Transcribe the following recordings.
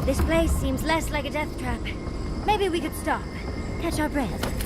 This place seems less like a death trap. Maybe we could stop, catch our breath.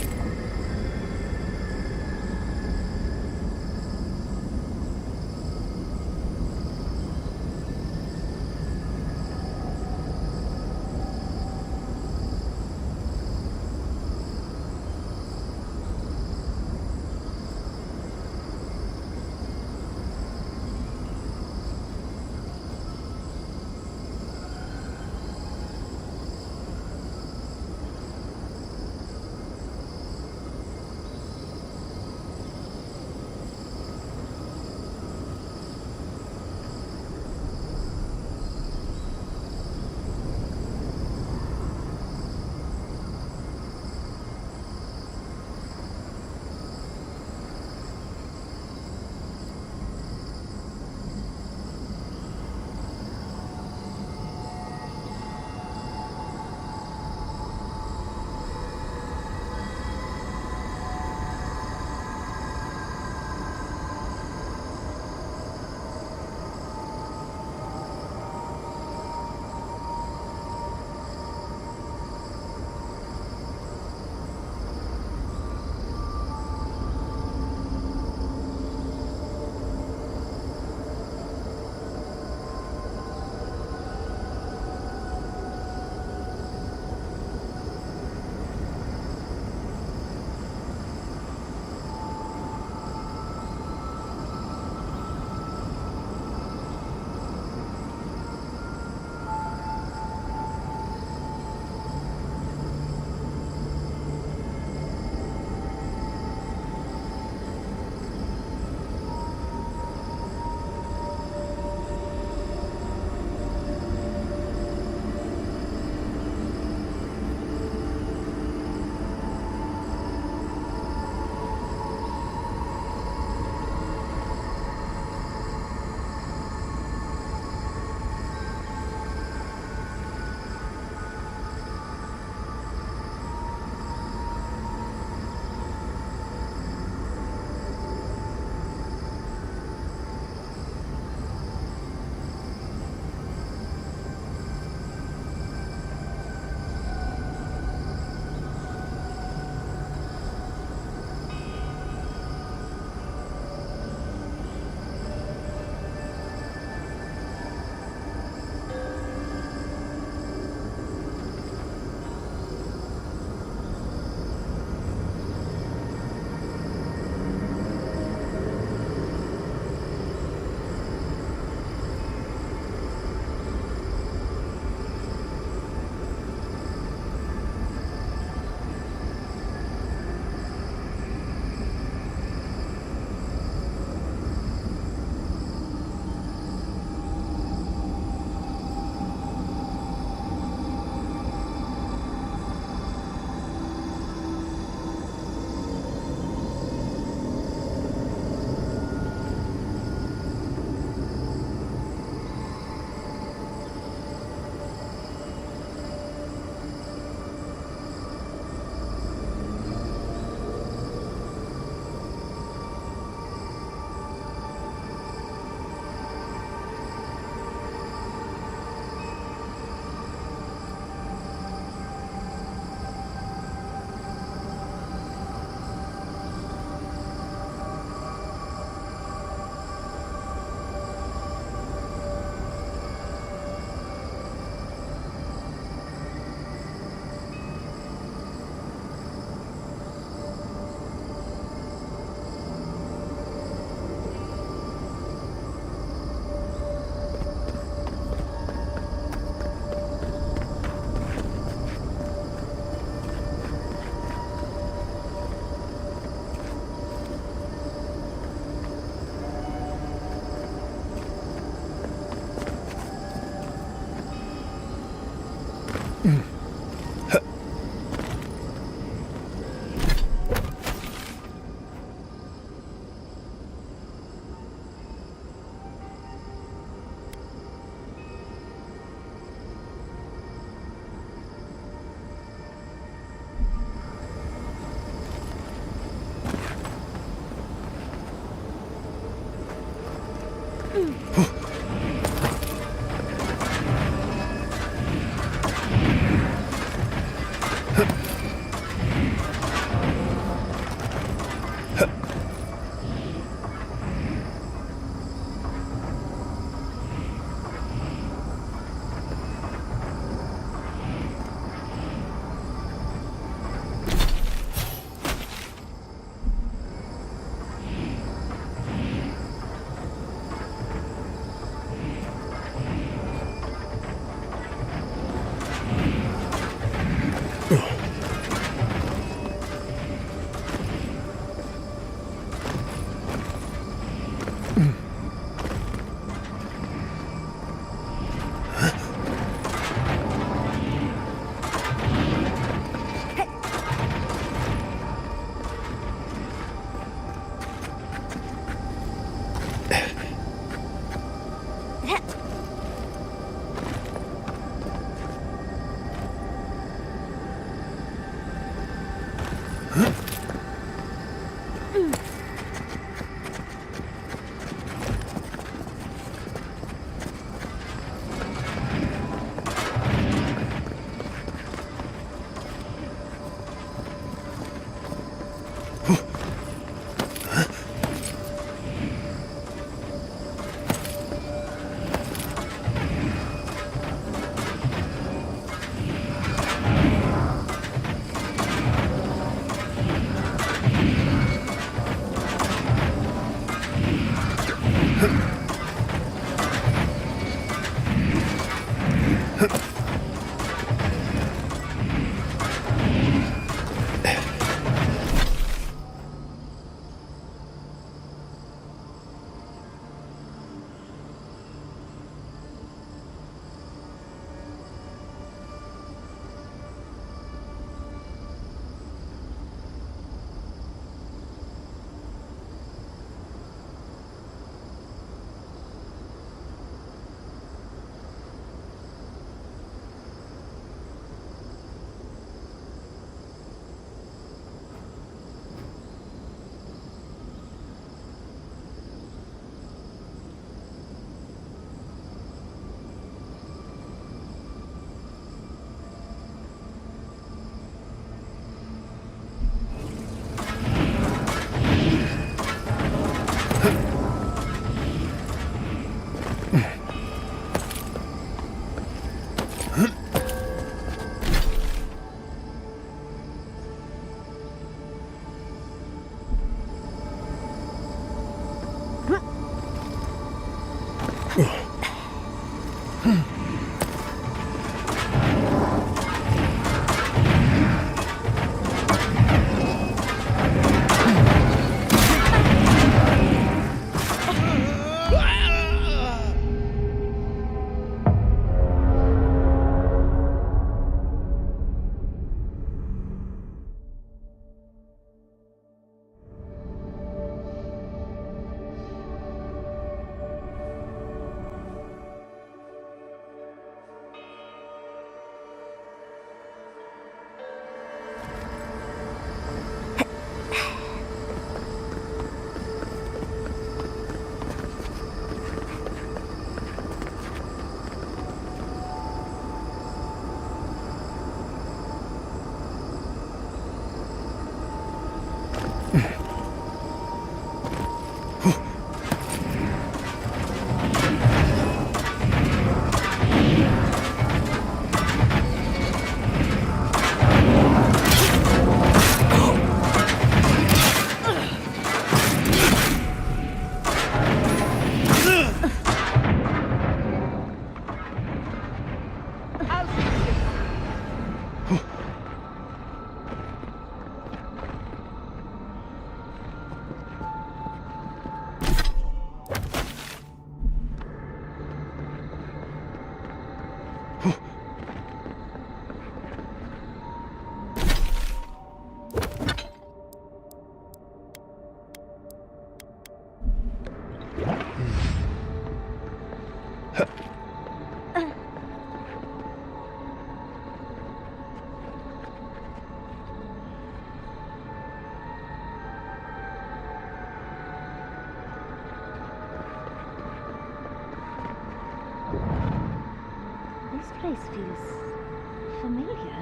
This place feels familiar.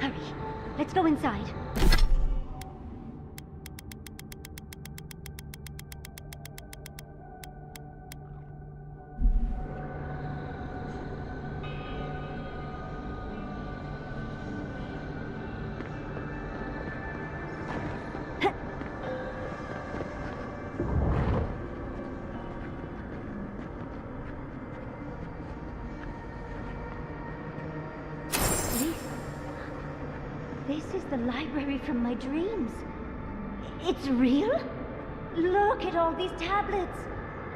Hurry, let's go inside. This is the library from my dreams. It's real? Look at all these tablets.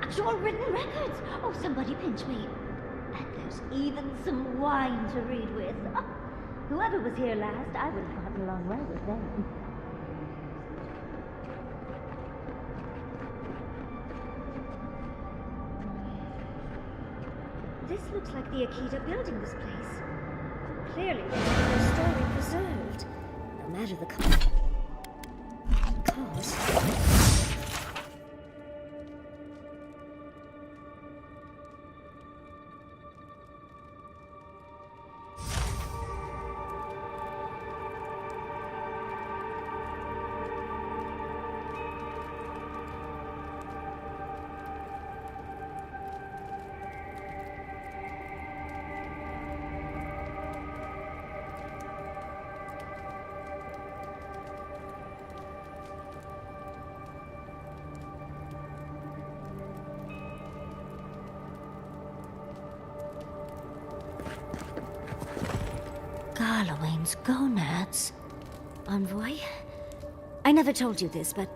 Actual written records. Oh, somebody pinch me. And there's even some wine to read with. Oh, whoever was here last, I would have gotten along well with them. This looks like the Aedyr building this place. Clearly, there's no story preserved. No matter the cost. Halloween's gonads. Envoy, I never told you this, but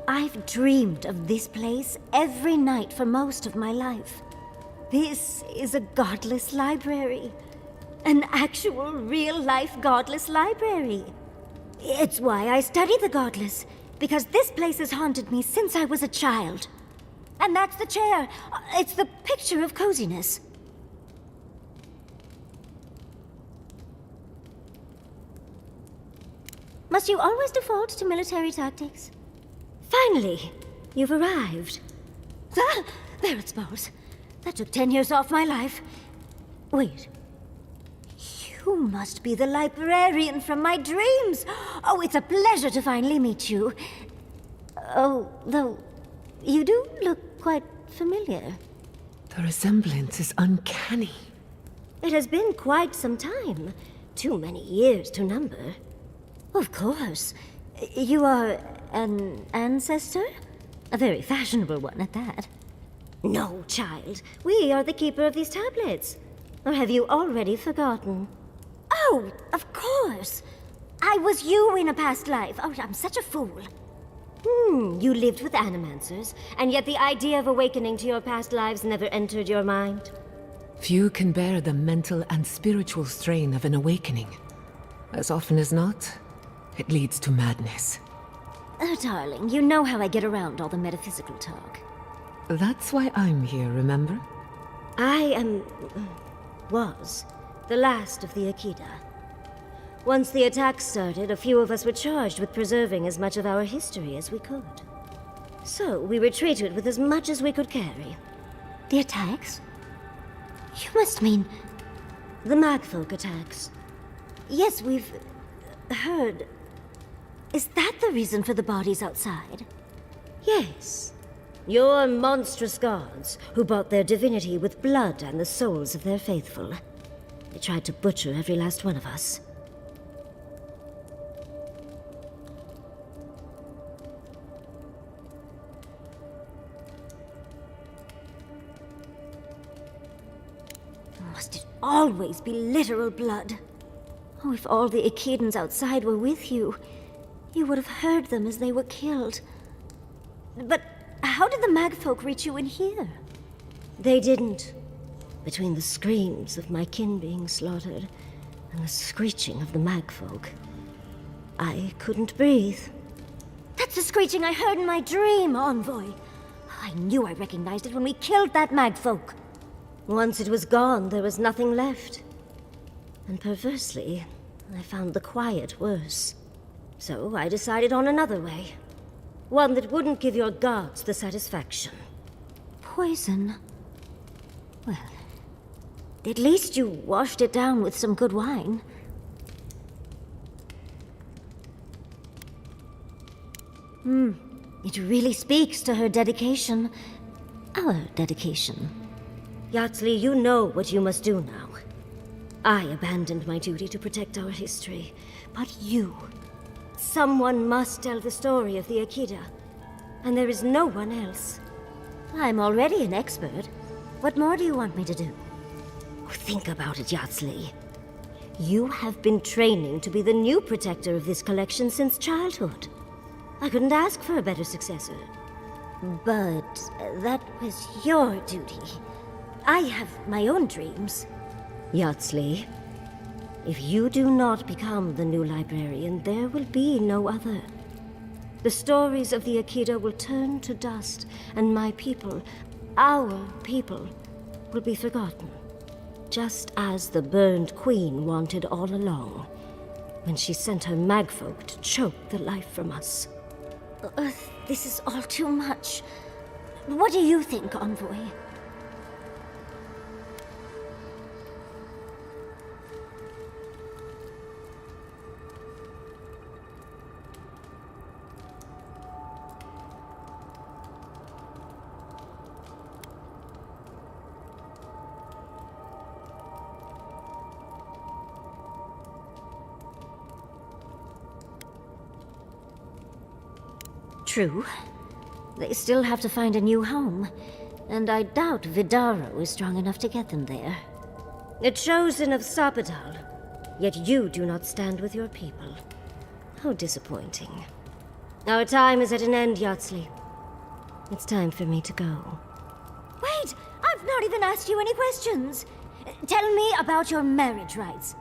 I've dreamed of this place every night for most of my life. This is a godless library. An actual, real-life godless library. It's why I study the godless, because this place has haunted me since I was a child. And that's the chair. It's the picture of coziness. Must you always default to military tactics? Finally, you've arrived. Ah, there it spawns. That took 10 years off my life. Wait. You must be the librarian from my dreams. Oh, it's a pleasure to finally meet you. Oh, though, you do look quite familiar. The resemblance is uncanny. It has been quite some time. Too many years to number. Of course. You are an ancestor? A very fashionable one at that. No, child. We are the keeper of these tablets. Or have you already forgotten? Oh, of course. I was you in a past life. Oh, I'm such a fool. You lived with animancers, and yet the idea of awakening to your past lives never entered your mind. Few can bear the mental and spiritual strain of an awakening. As often as not, it leads to madness. Oh, darling, you know how I get around all the metaphysical talk. That's why I'm here, remember? I was the last of the Aedyr. Once the attack started, a few of us were charged with preserving as much of our history as we could. So we retreated with as much as we could carry. The attacks? You must mean the Magfolk attacks. Yes, we've heard. Is that the reason for the bodies outside? Yes. Your monstrous gods, who bought their divinity with blood and the souls of their faithful. They tried to butcher every last one of us. Must it always be literal blood? Oh, if all the Aedyrs outside were with you, you would have heard them as they were killed. But how did the Magfolk reach you in here? They didn't. Between the screams of my kin being slaughtered and the screeching of the Magfolk, I couldn't breathe. That's the screeching I heard in my dream, Envoy. I knew I recognized it when we killed that Magfolk. Once it was gone, there was nothing left. And perversely, I found the quiet worse. So I decided on another way. One that wouldn't give your gods the satisfaction. Poison? Well, at least you washed it down with some good wine. It really speaks to her dedication. Our dedication. Yatsley, you know what you must do now. I abandoned my duty to protect our history, but you... Someone must tell the story of the Aedyr, and there is no one else. I'm already an expert. What more do you want me to do? Oh, think about it, Yatsley. You have been training to be the new protector of this collection since childhood. I couldn't ask for a better successor. But that was your duty. I have my own dreams. Yatsley, if you do not become the new librarian, there will be no other. The stories of the Aedyr will turn to dust, and my people, our people, will be forgotten. Just as the burned queen wanted all along, when she sent her magfolk to choke the life from us. This is all too much. What do you think, Envoy? True. They still have to find a new home, and I doubt Vidaro is strong enough to get them there. The Chosen of Sapadal. yet you do not stand with your people. How disappointing. Our time is at an end, Yardsley. It's time for me to go. Wait! I've not even asked you any questions. Tell me about your marriage rights.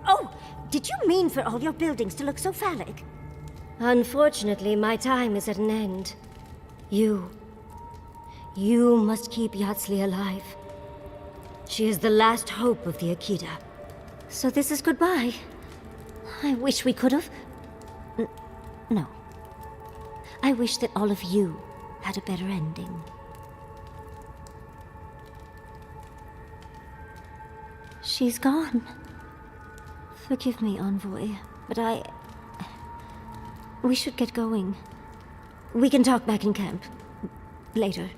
Oh, did you mean for all your buildings to look so phallic? Unfortunately, my time is at an end. You must keep Yardsley alive. She is the last hope of the Akita. So this is goodbye. I wish we could have... No. I wish that all of you had a better ending. She's gone. Forgive me, Envoy, but we should get going. We can talk back in camp. Later.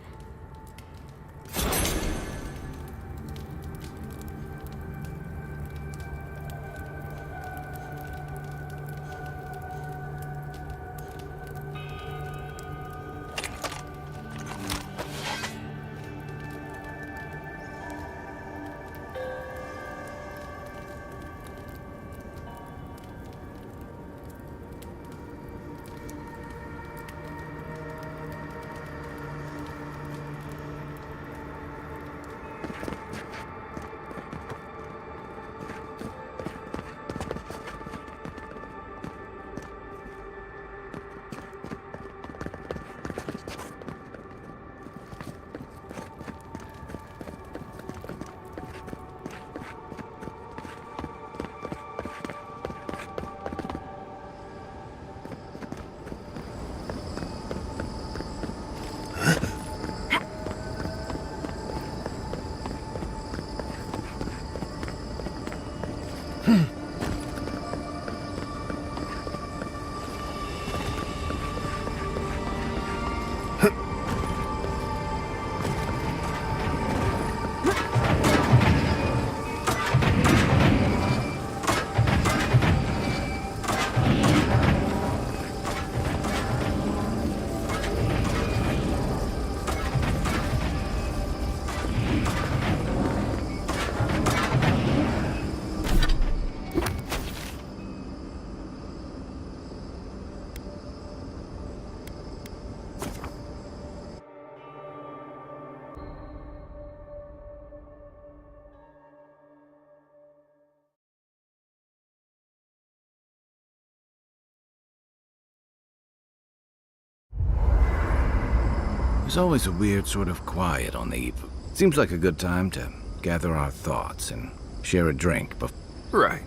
There's always a weird sort of quiet on the eve. Seems like a good time to gather our thoughts and share a drink before... Right.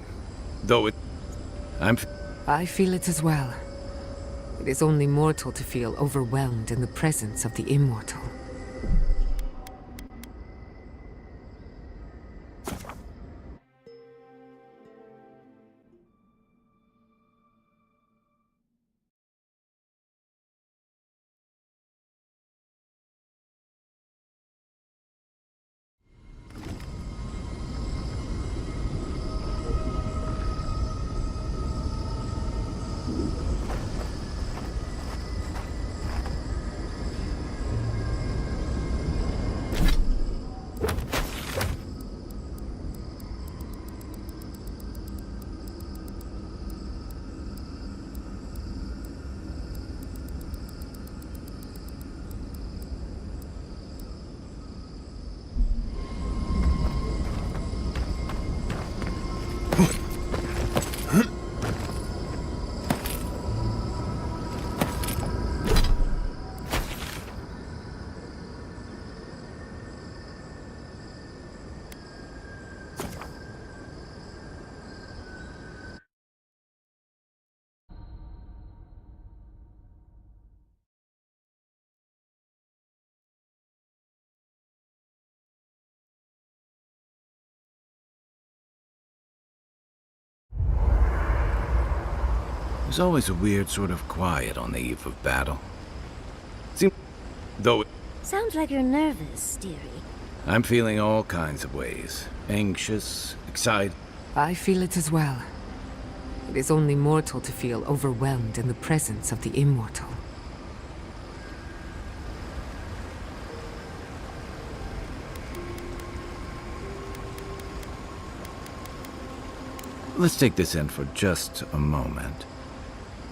Though it... I feel it as well. It is only mortal to feel overwhelmed in the presence of the immortal. There's always a weird sort of quiet on the eve of battle. Though it... Sounds like you're nervous, dearie. I'm feeling all kinds of ways. Anxious, excited. I feel it as well. It is only mortal to feel overwhelmed in the presence of the immortal. Let's take this in for just a moment.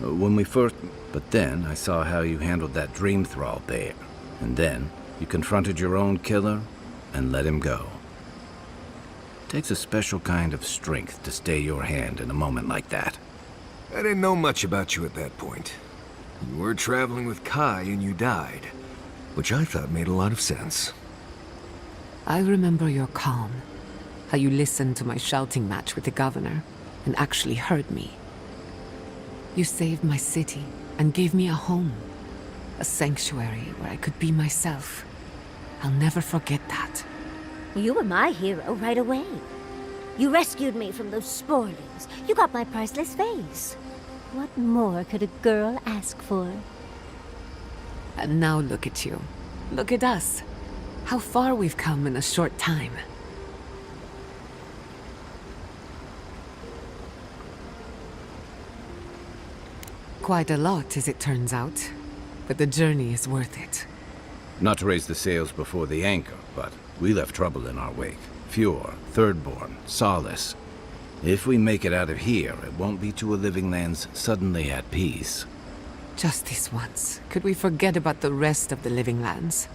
But then I saw how you handled that dream thrall there. And then you confronted your own killer and let him go. Takes a special kind of strength to stay your hand in a moment like that. I didn't know much about you at that point. You were traveling with Kai and you died, which I thought made a lot of sense. I remember your calm. How you listened to my shouting match with the governor and actually heard me. You saved my city and gave me a home. A sanctuary where I could be myself. I'll never forget that. You were my hero right away. You rescued me from those sprawlings. You got my priceless vase. What more could a girl ask for? And now look at you. Look at us. How far we've come in a short time. Quite a lot, as it turns out. But the journey is worth it. Not to raise the sails before the anchor, but we left trouble in our wake. Fjord, Thirdborn, Solace. If we make it out of here, it won't be to a living lands suddenly at peace. Just this once, could we forget about the rest of the living lands?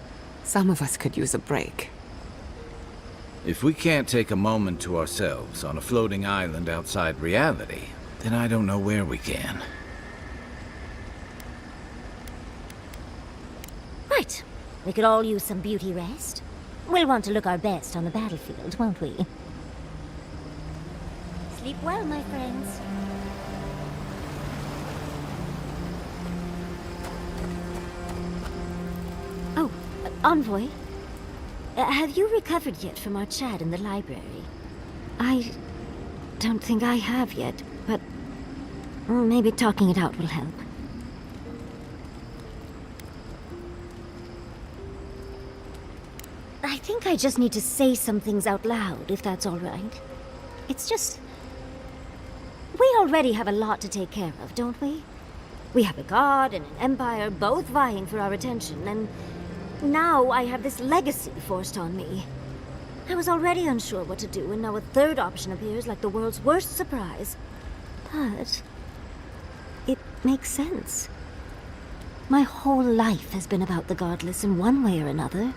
Some of us could use a break. If we can't take a moment to ourselves on a floating island outside reality, then I don't know where we can. Right. We could all use some beauty rest. We'll want to look our best on the battlefield, won't we? Sleep well, my friends. Oh, Envoy. Have you recovered yet from our chat in the library? I don't think I have yet, but maybe talking it out will help. I think I just need to say some things out loud, if that's all right. It's just... we already have a lot to take care of, don't we? We have a god and an empire both vying for our attention, and now I have this legacy forced on me. I was already unsure what to do, and now a third option appears like the world's worst surprise. But... it makes sense. My whole life has been about the godless in one way or another.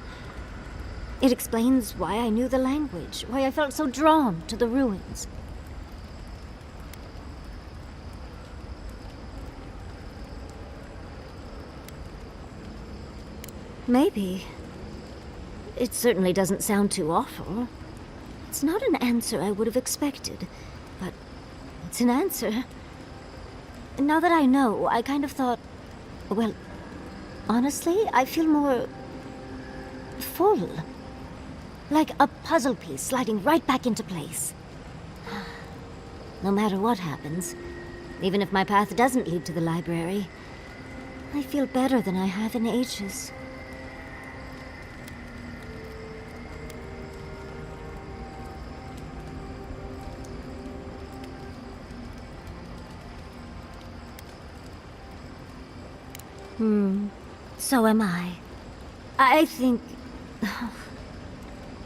It explains why I knew the language, why I felt so drawn to the ruins. Maybe. It certainly doesn't sound too awful. It's not an answer I would have expected, but it's an answer. Now that I know, I kind of thought, well, honestly, I feel more full. Like a puzzle piece sliding right back into place. No matter what happens, even if my path doesn't lead to the library, I feel better than I have in ages. So am I. I think...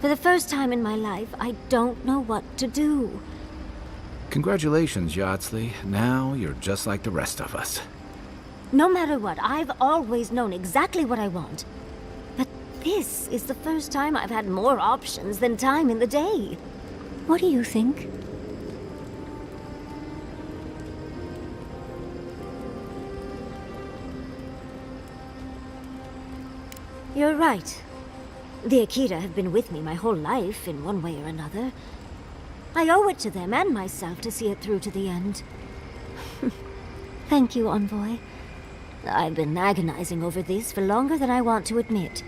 for the first time in my life, I don't know what to do. Congratulations, Yardsley. Now you're just like the rest of us. No matter what, I've always known exactly what I want. But this is the first time I've had more options than time in the day. What do you think? You're right. The Akira have been with me my whole life, in one way or another. I owe it to them and myself to see it through to the end. Thank you, Envoy. I've been agonizing over this for longer than I want to admit.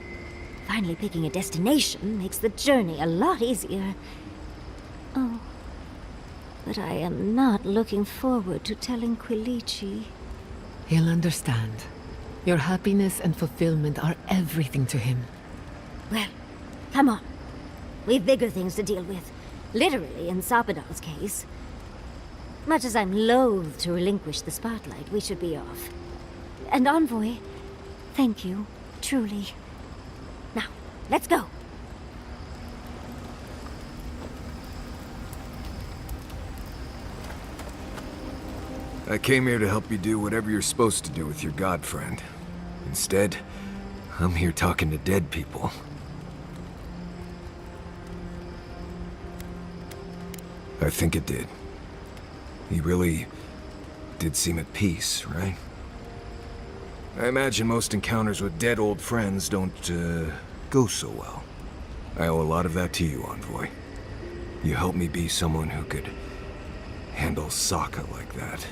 Finally picking a destination makes the journey a lot easier. Oh, but I am not looking forward to telling Quilici. He'll understand. Your happiness and fulfillment are everything to him. Well, come on. We've bigger things to deal with. Literally, in Sapadal's case. Much as I'm loath to relinquish the spotlight, we should be off. And Envoy, thank you, truly. Now, let's go. I came here to help you do whatever you're supposed to do with your god friend. Instead, I'm here talking to dead people. I think it did. He really did seem at peace, right? I imagine most encounters with dead old friends don't, go so well. I owe a lot of that to you, Envoy. You helped me be someone who could handle Sokka like that.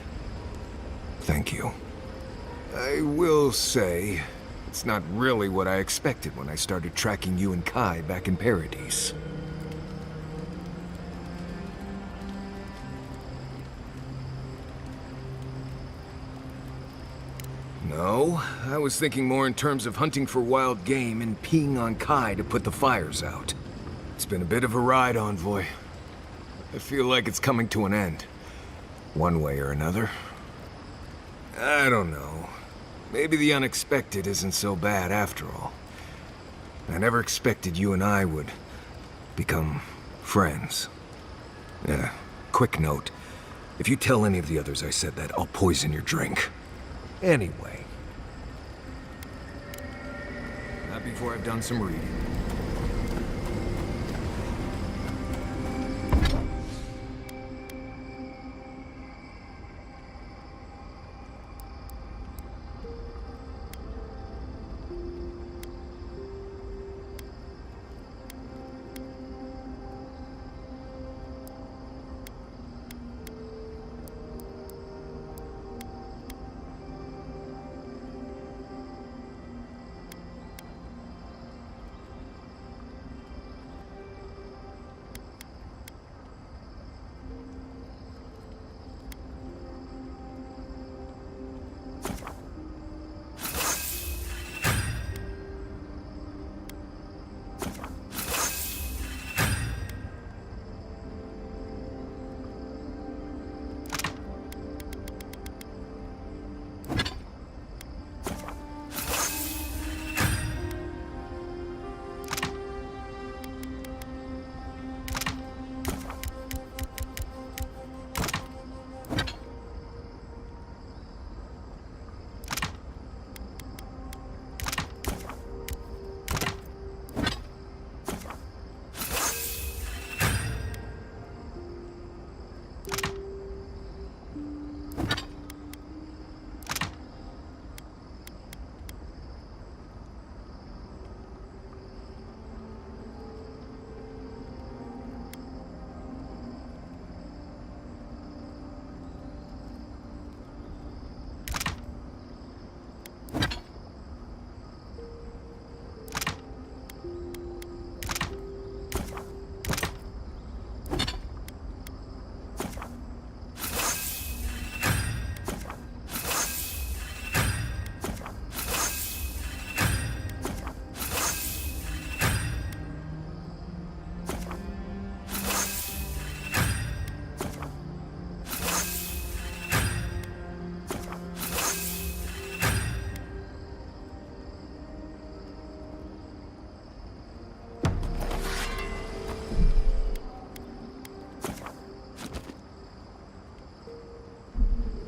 Thank you. I will say, it's not really what I expected when I started tracking you and Kai back in Paradis. No, I was thinking more in terms of hunting for wild game and peeing on Kai to put the fires out. It's been a bit of a ride, Envoy. I feel like it's coming to an end. One way or another. I don't know. Maybe the unexpected isn't so bad after all. I never expected you and I would become friends. Yeah, quick note. If you tell any of the others I said that, I'll poison your drink. Anyway. Not before I've done some reading.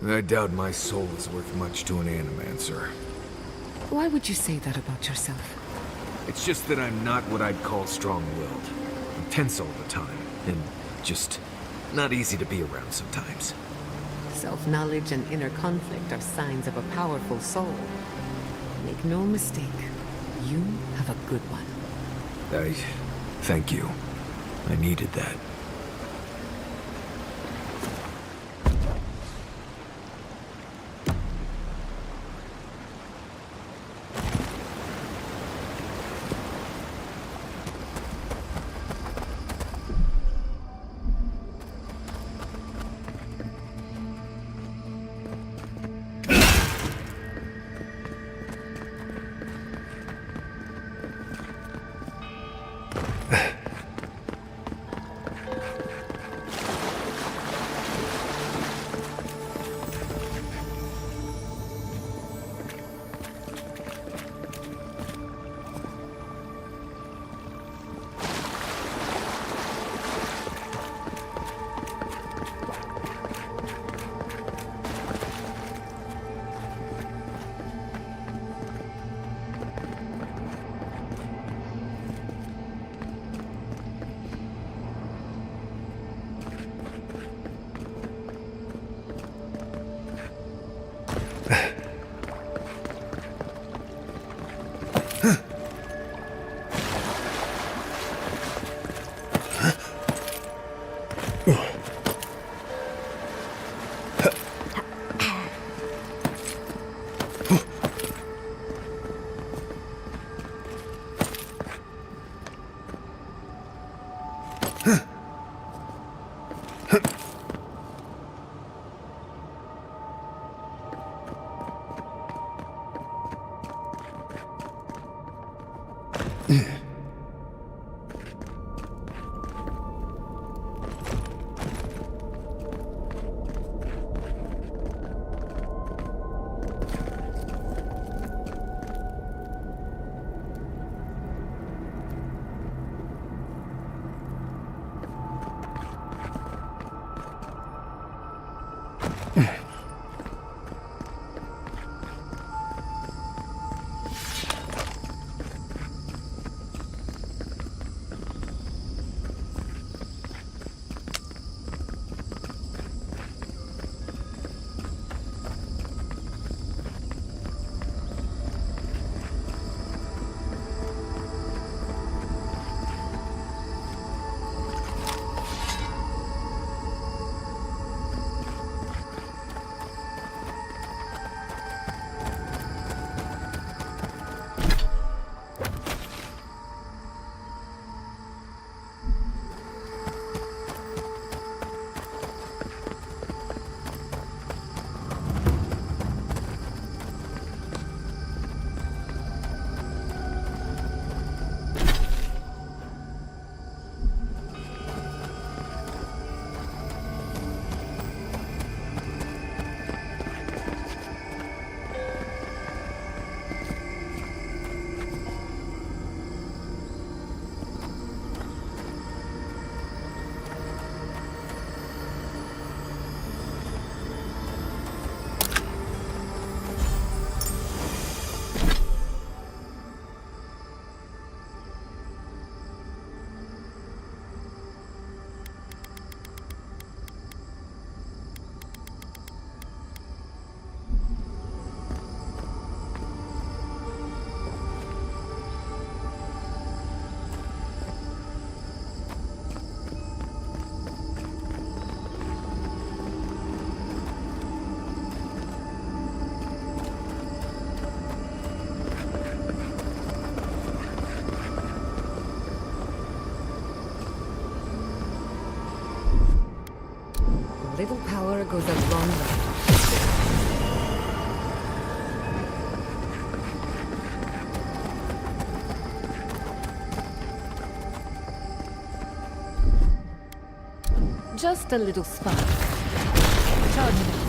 I doubt my soul is worth much to an animancer. Why would you say that about yourself? It's just that I'm not what I'd call strong-willed. I'm tense all the time, and just not easy to be around sometimes. Self-knowledge and inner conflict are signs of a powerful soul. Make no mistake, you have a good one. Thank you. I needed that. Little power goes a long way. Just a little spark. Charge.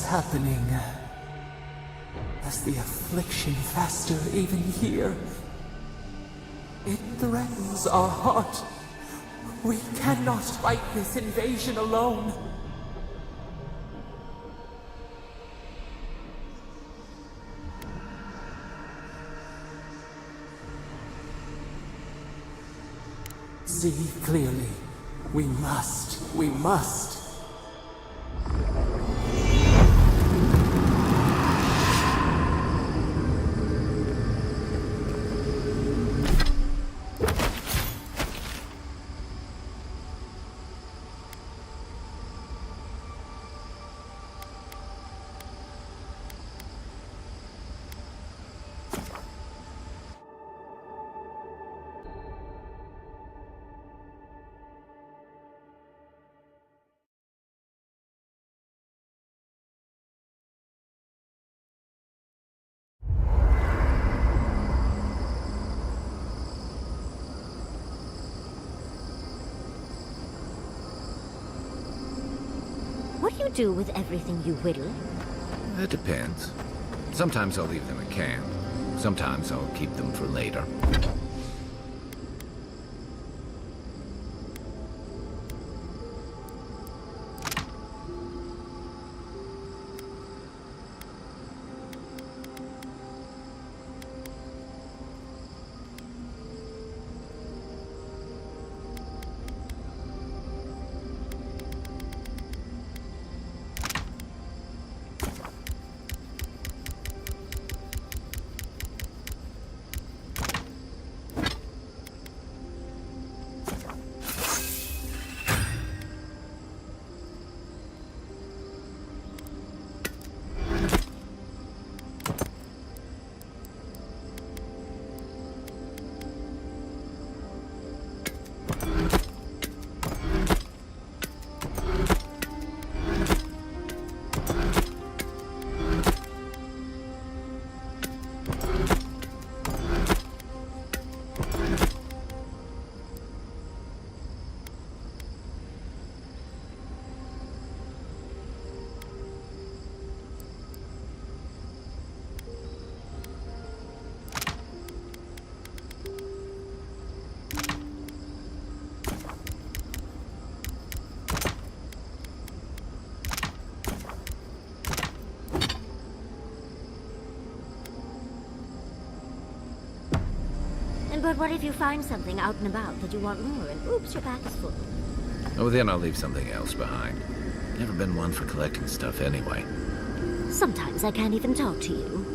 Happening as the affliction faster even here. It threatens our heart. We cannot fight this invasion alone. See clearly. We must. What do you do with everything you whittle? It depends. Sometimes I'll leave them at camp. Sometimes I'll keep them for later. But what if you find something out and about that you want more, and oops, your back is full? Oh, then I'll leave something else behind. Never been one for collecting stuff anyway. Sometimes I can't even talk to you.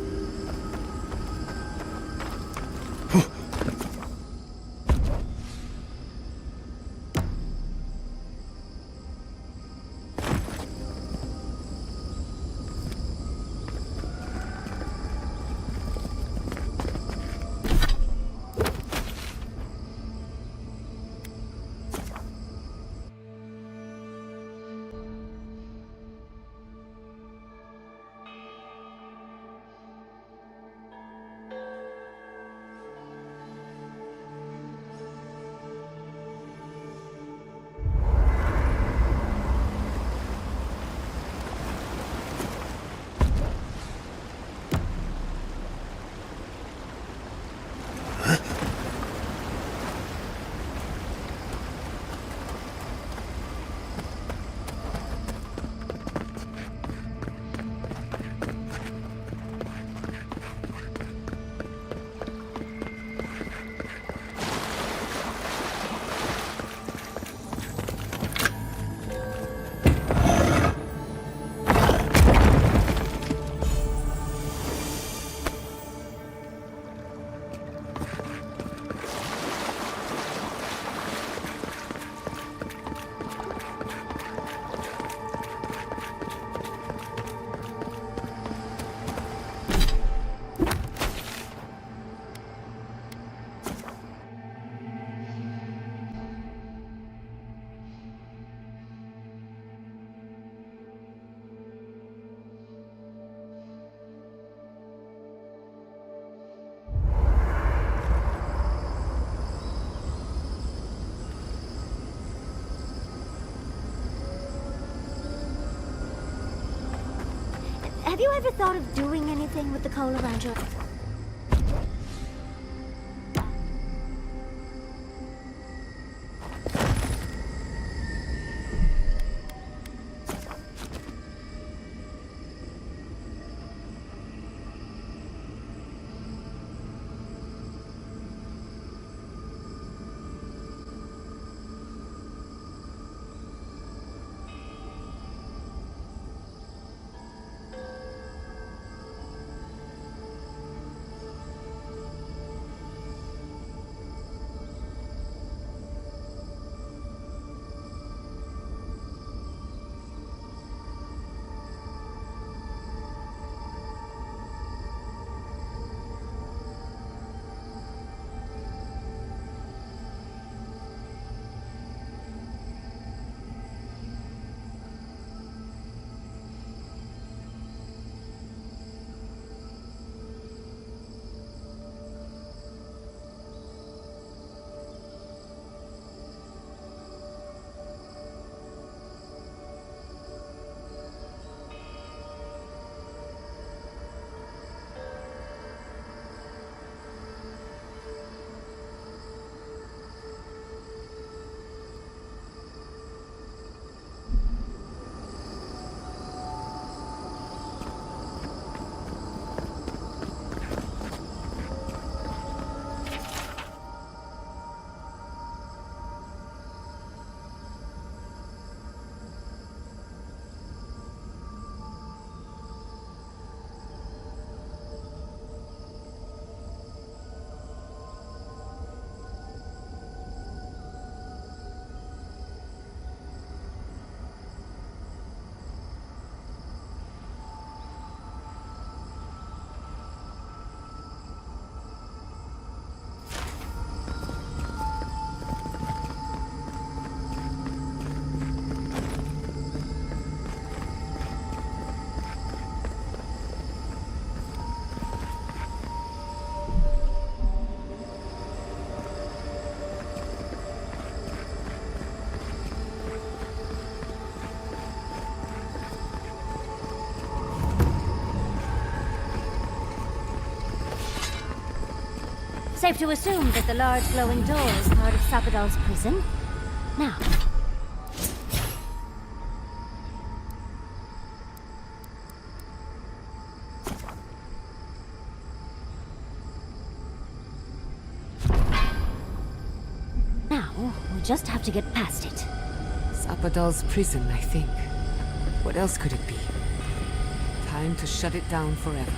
Have you ever thought of doing anything with the coal around your... Safe to assume that the large glowing door is part of Sapadal's prison? Now, just have to get past it. Sapadal's prison, I think. What else could it be? Time to shut it down forever.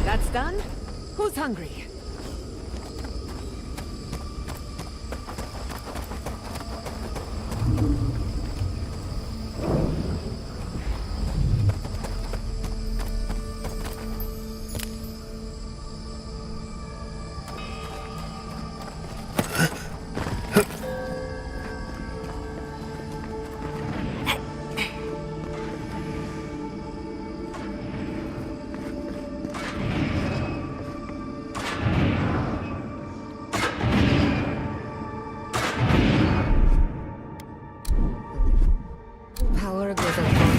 That's done? Who's hungry? Power goes up.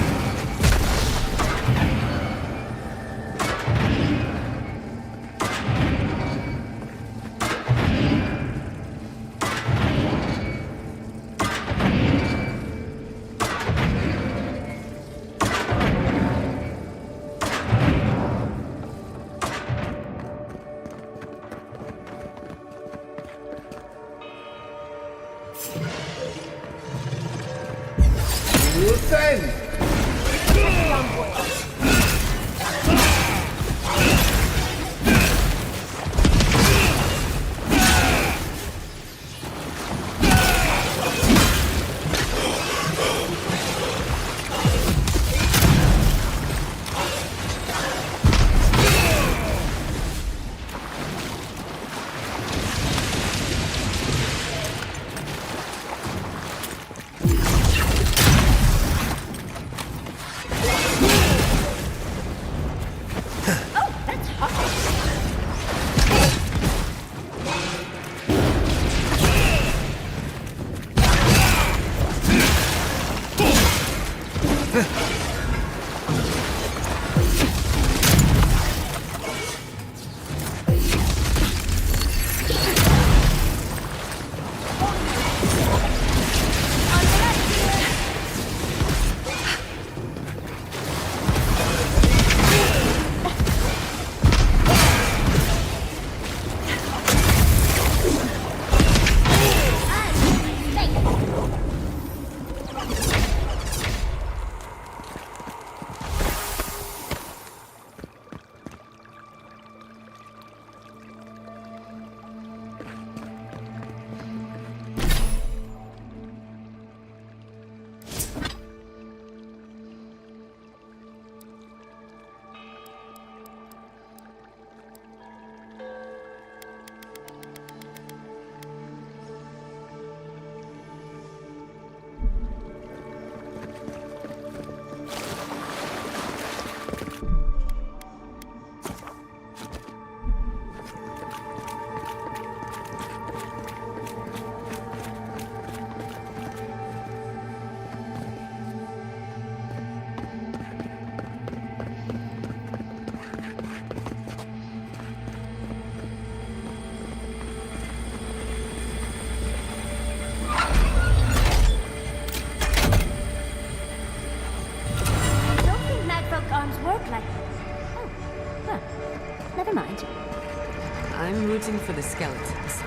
skeletons.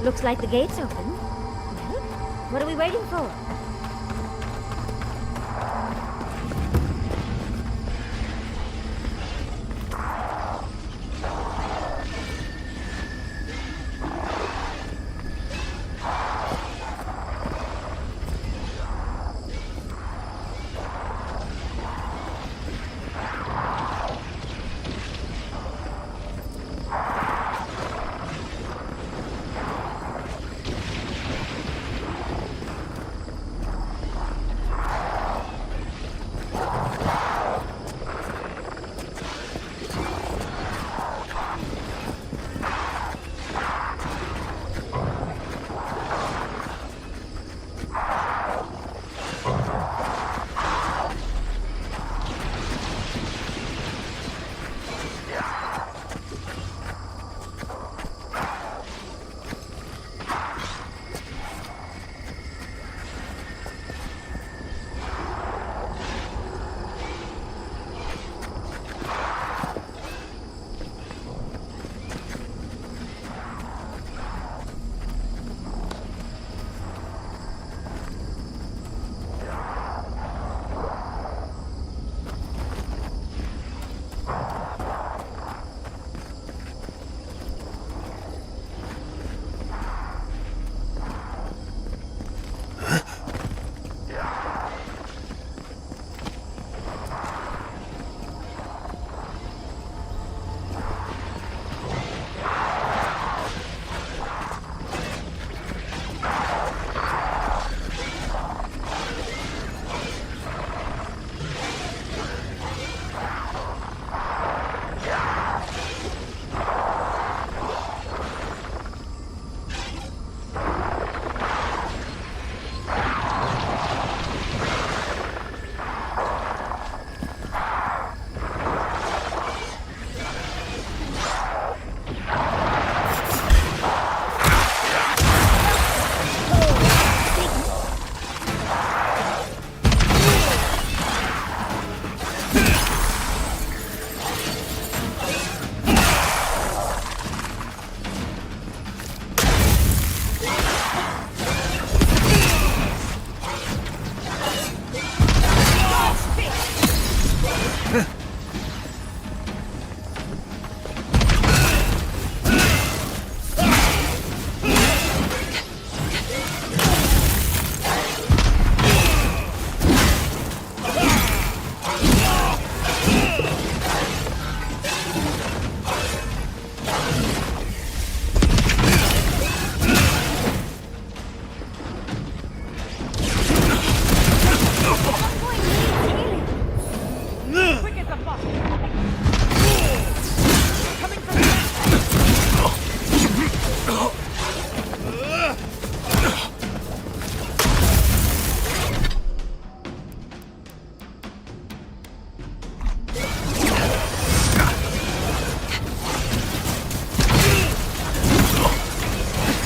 Looks like the gate's open. Well, what are we waiting for?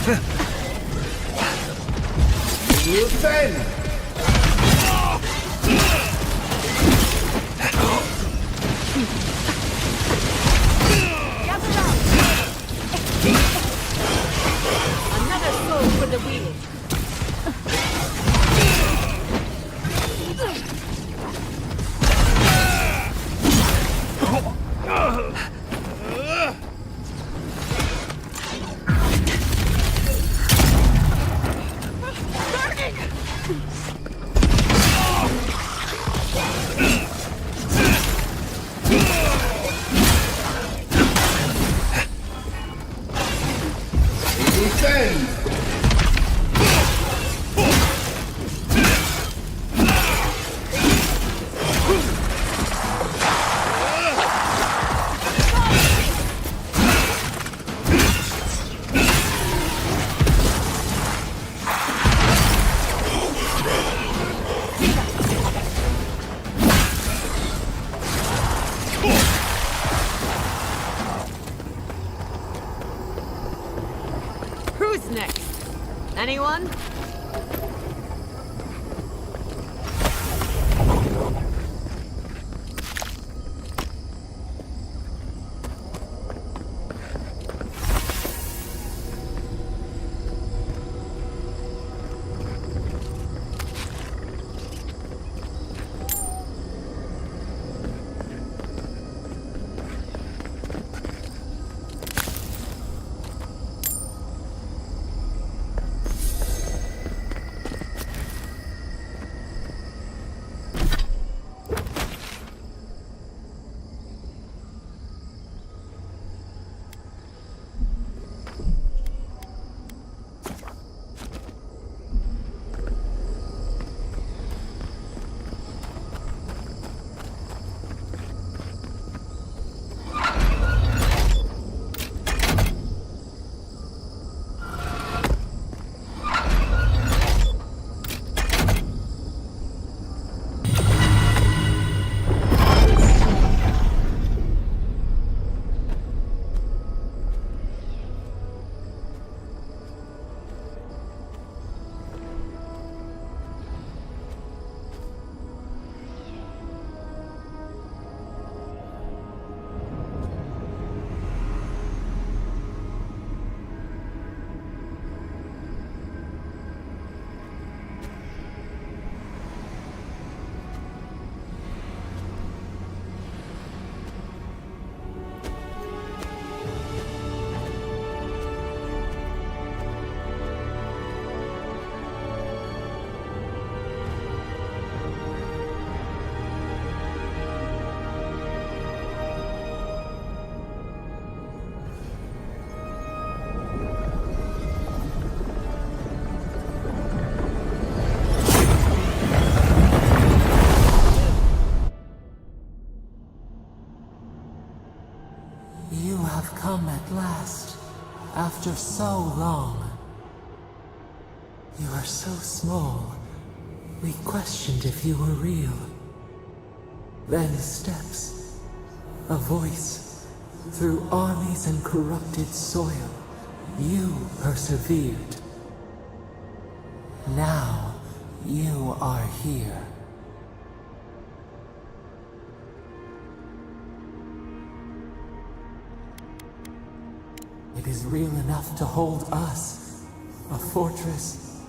Another soul for the wheel. Who's next? Anyone? Come at last, after so long. You are so small, we questioned if you were real. Then steps, a voice, through armies and corrupted soil, you persevered. Now, you are here. It is real enough to hold us, a fortress,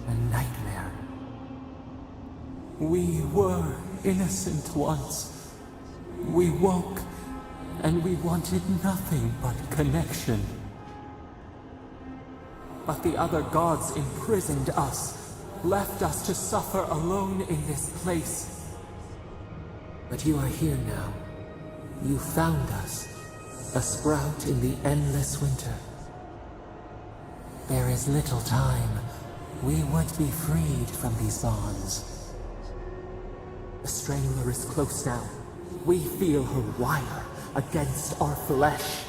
a nightmare. We were innocent once. We woke, and we wanted nothing but connection. But the other gods imprisoned us, left us to suffer alone in this place. But you are here now. You found us. A sprout in the endless winter. There is little time. We would be freed from these bonds. The Strangler is close now. We feel her wire against our flesh.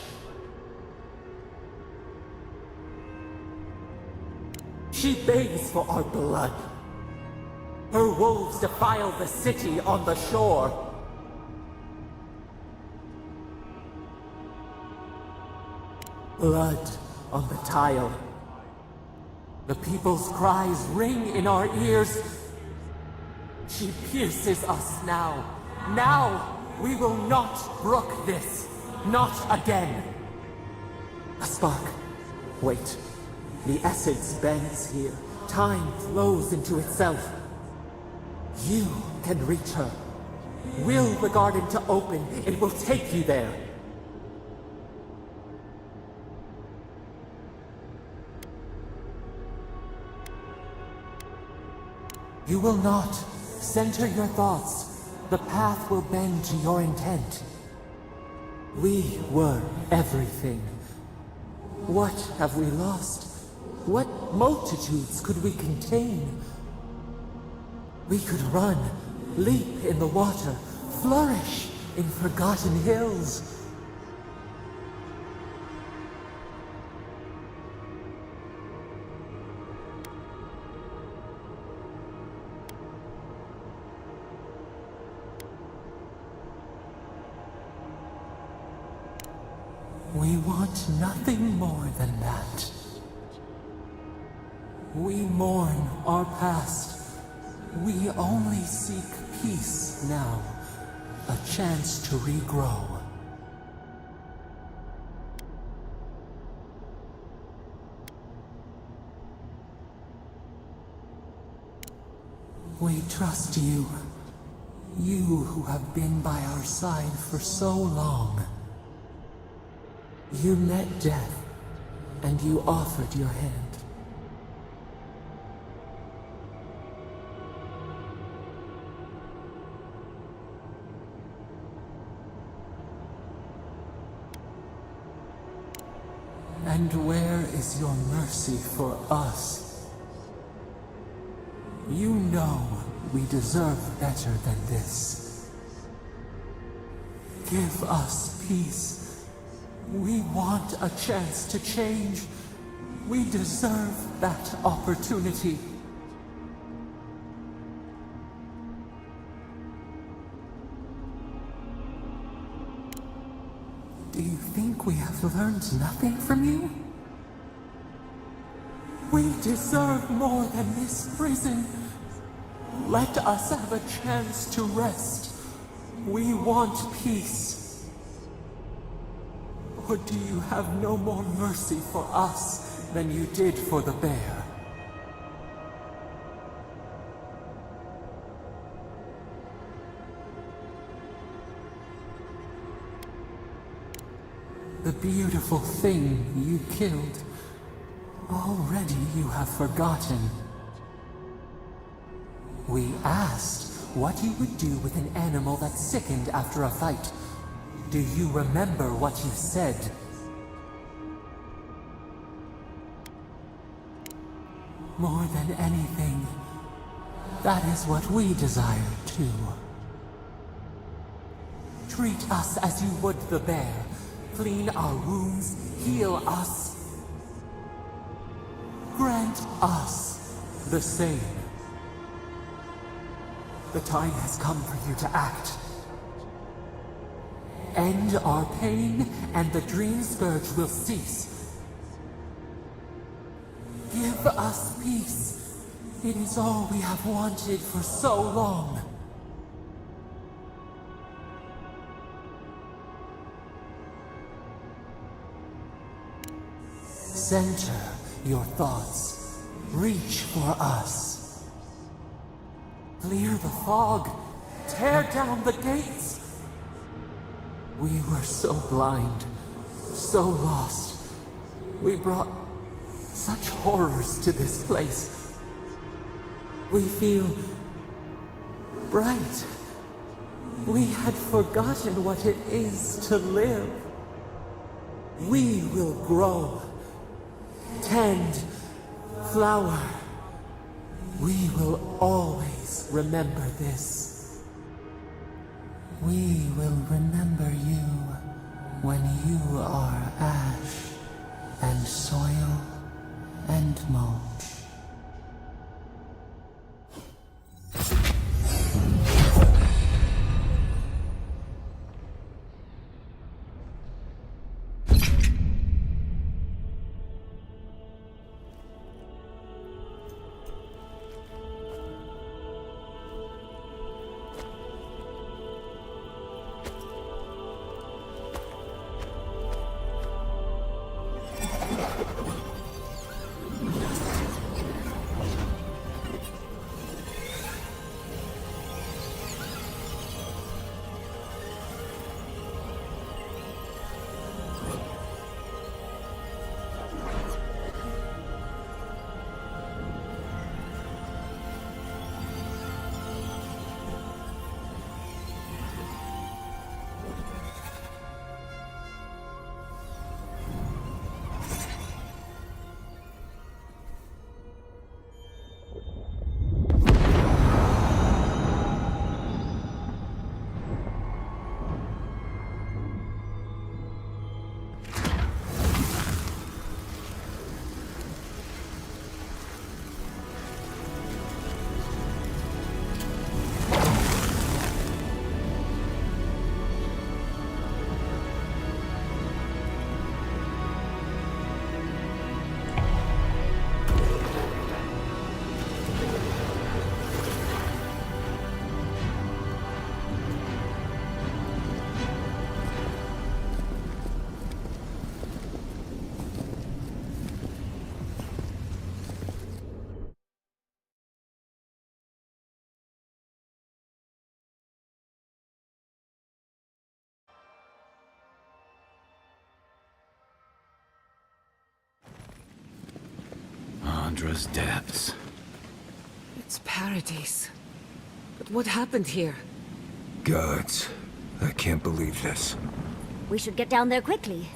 She begs for our blood. Her wolves defile the city on the shore. Blood on the tile. The people's cries ring in our ears. She pierces us now. Now! We will not brook this. Not again. A spark. Wait. The essence bends here. Time flows into itself. You can reach her. Will the garden to open. It will take you there. You will not. Center your thoughts. The path will bend to your intent. We were everything. What have we lost? What multitudes could we contain? We could run, leap in the water, flourish in forgotten hills. We want nothing more than that. We mourn our past. We only seek peace now. A chance to regrow. We trust you. You who have been by our side for so long. You met death, and you offered your hand. And where is your mercy for us? You know we deserve better than this. Give us peace. We want a chance to change. We deserve that opportunity. Do you think we have learned nothing from you? We deserve more than this prison. Let us have a chance to rest. We want peace. Or do you have no more mercy for us than you did for the bear? The beautiful thing you killed, already you have forgotten. We asked what you would do with an animal that sickened after a fight. Do you remember what you said? More than anything, that is what we desire too. Treat us as you would the bear. Clean our wounds, heal us. Grant us the same. The time has come for you to act. End our pain, and the dream scourge will cease. Give us peace. It is all we have wanted for so long. Center your thoughts. Reach for us. Clear the fog. Tear down the gates. We were so blind, so lost. We brought such horrors to this place. We feel bright. We had forgotten what it is to live. We will grow, tend, flower. We will always remember this. We will remember you when you are ash and soil and mulch. Chandra's depths. It's Paradis. But what happened here? Gods, I can't believe this. We should get down there quickly.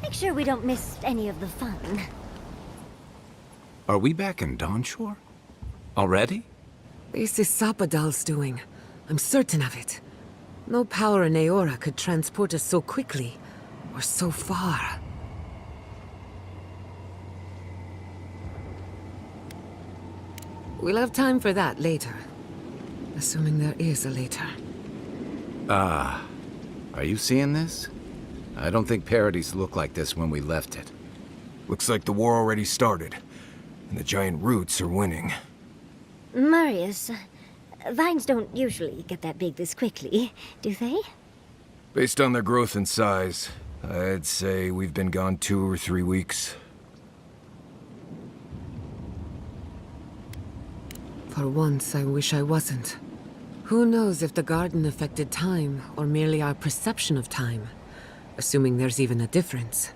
Make sure we don't miss any of the fun. Are we back in Dawnshore? Already? This is Sapadal's doing. I'm certain of it. No power in Eora could transport us so quickly, or so far. We'll have time for that later. Assuming there is a later. Are you seeing this? I don't think Paradis looked like this when we left it. Looks like the war already started, and the giant roots are winning. Marius, vines don't usually get that big this quickly, do they? Based on their growth and size, I'd say we've been gone 2 or 3 weeks. For once, I wish I wasn't. Who knows if the garden affected time, or merely our perception of time? Assuming there's even a difference.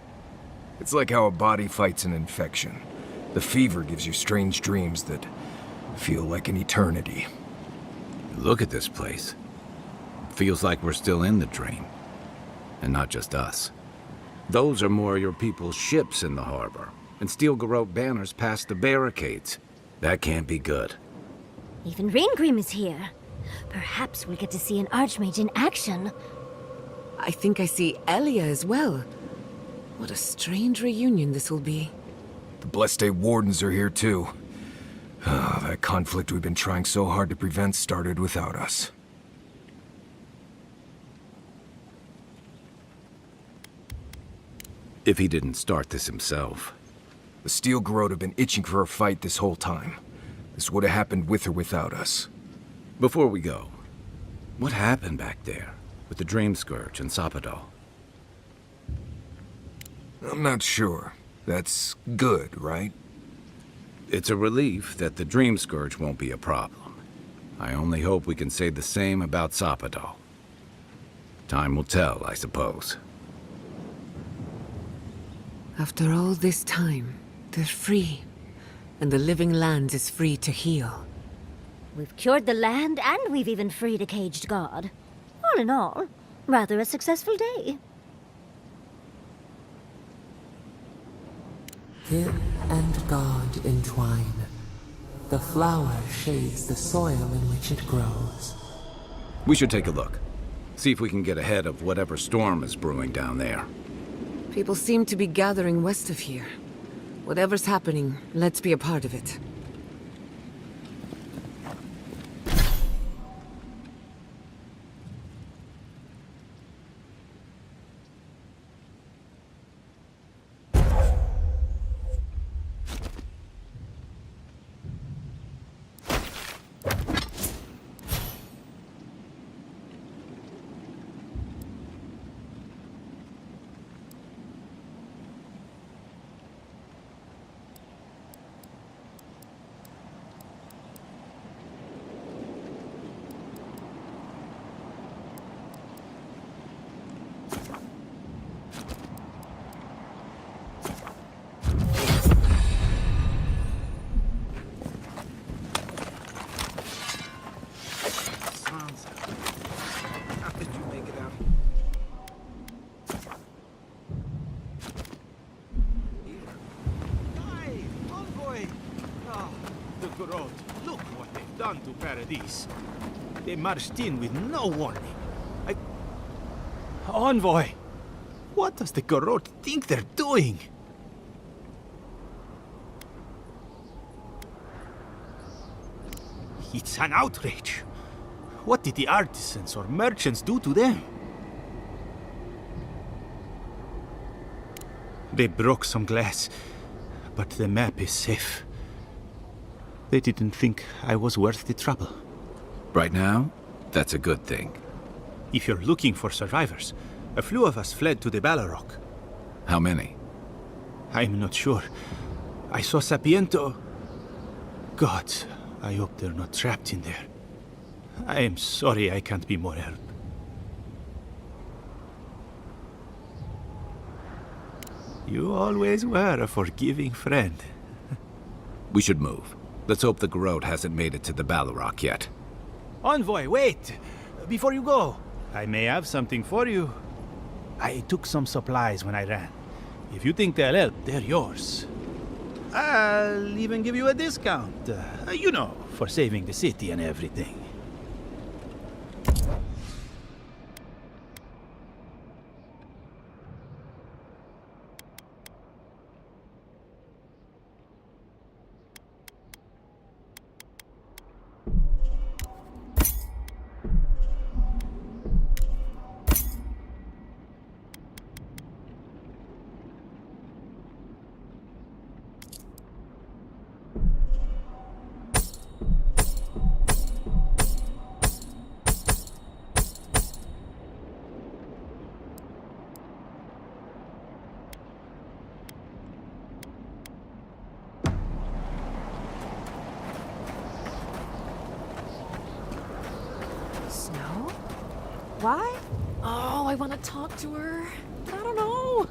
It's like how a body fights an infection. The fever gives you strange dreams that feel like an eternity. Look at this place. Feels like we're still in the dream. And not just us. Those are more your people's ships in the harbor, and steel garrote banners past the barricades. That can't be good. Even Raingrim is here. Perhaps we'll get to see an Archmage in action. I think I see Elia as well. What a strange reunion this will be. The Blessed Wardens are here too. That conflict we've been trying so hard to prevent started without us. If he didn't start this himself. The Steel Garrote have been itching for a fight this whole time. This would have happened with or without us. Before we go, what happened back there with the Dream Scourge and Sapadal? I'm not sure. That's good, right? It's a relief that the Dream Scourge won't be a problem. I only hope we can say the same about Sapadal. Time will tell, I suppose. After all this time, they're free. And the living land is free to heal. We've cured the land, and we've even freed a caged god. All in all, rather a successful day. Him and God entwine. The flower shades the soil in which it grows. We should take a look. See if we can get ahead of whatever storm is brewing down there. People seem to be gathering west of here. Whatever's happening, let's be a part of it. Look what they've done to Paradis. They marched in with no warning. Envoy! What does the Garrote think they're doing? It's an outrage. What did the artisans or merchants do to them? They broke some glass, but the map is safe. They didn't think I was worth the trouble. Right now, that's a good thing. If you're looking for survivors, a few of us fled to the Ballarok. How many? I'm not sure. I saw Sapiento. Gods, I hope they're not trapped in there. I am sorry I can't be more help. You always were a forgiving friend. We should move. Let's hope the Garrote hasn't made it to the Balrog yet. Envoy, wait! Before you go, I may have something for you. I took some supplies when I ran. If you think they'll help, they're yours. I'll even give you a discount. You know, for saving the city and everything. Snow? Why? Oh, I want to talk to her. I don't know.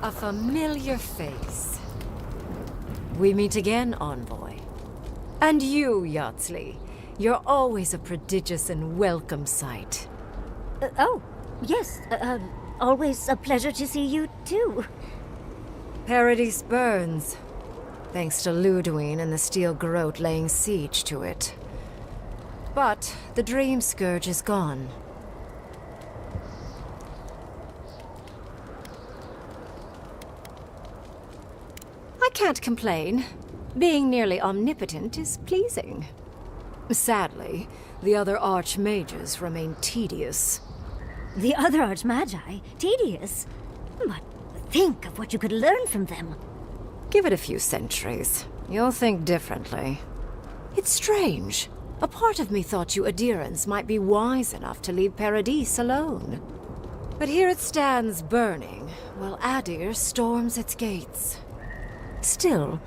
A familiar face. We meet again, Envoy. And you, Yardsley. You're always a prodigious and welcome sight. Oh, yes. Always a pleasure to see you, too. Paradis burns. Thanks to Ludwine and the Steel Garrote laying siege to it. But the Dream Scourge is gone. I can't complain. Being nearly omnipotent is pleasing. Sadly, the other archmages remain tedious. The other Archmagi? Tedious? But think of what you could learn from them. Give it a few centuries. You'll think differently. It's strange. A part of me thought you Aedyrans might be wise enough to leave Paradis alone. But here it stands burning, while Aedyr storms its gates. Still,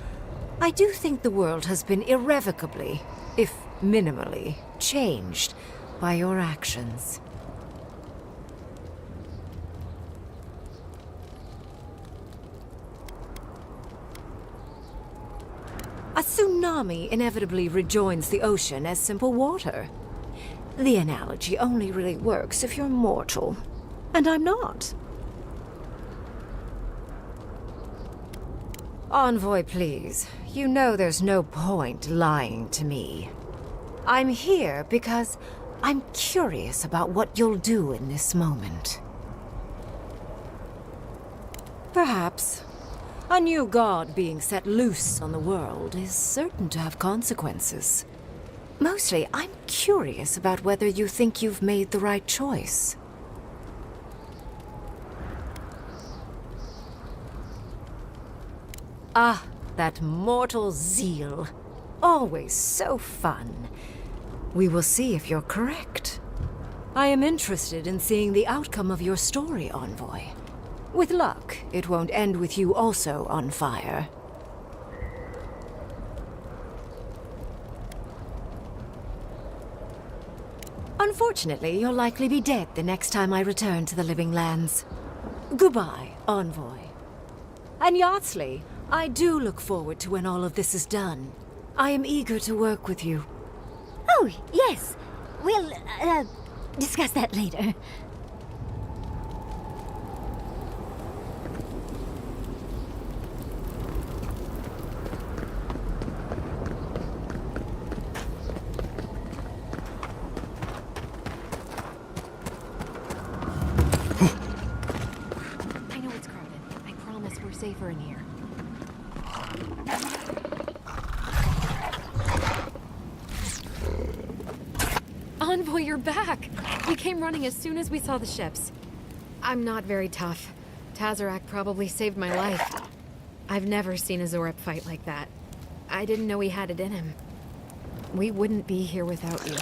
I do think the world has been irrevocably, if minimally, changed by your actions. A tsunami inevitably rejoins the ocean as simple water. The analogy only really works if you're mortal. And I'm not. Envoy, please. You know there's no point lying to me. I'm here because I'm curious about what you'll do in this moment. Perhaps. A new god being set loose on the world is certain to have consequences. Mostly, I'm curious about whether you think you've made the right choice. Ah, that mortal zeal. Always so fun. We will see if you're correct. I am interested in seeing the outcome of your story, Envoy. With luck, it won't end with you also on fire. Unfortunately, you'll likely be dead the next time I return to the Living Lands. Goodbye, Envoy. And Yardsley, I do look forward to when all of this is done. I am eager to work with you. Oh, yes. We'll, discuss that later. I know it's crowded. I promise we're safer in here. Envoy, you're back! We came running as soon as we saw the ships. I'm not very tough. Tazarak probably saved my life. I've never seen a Zorep fight like that. I didn't know he had it in him. We wouldn't be here without you.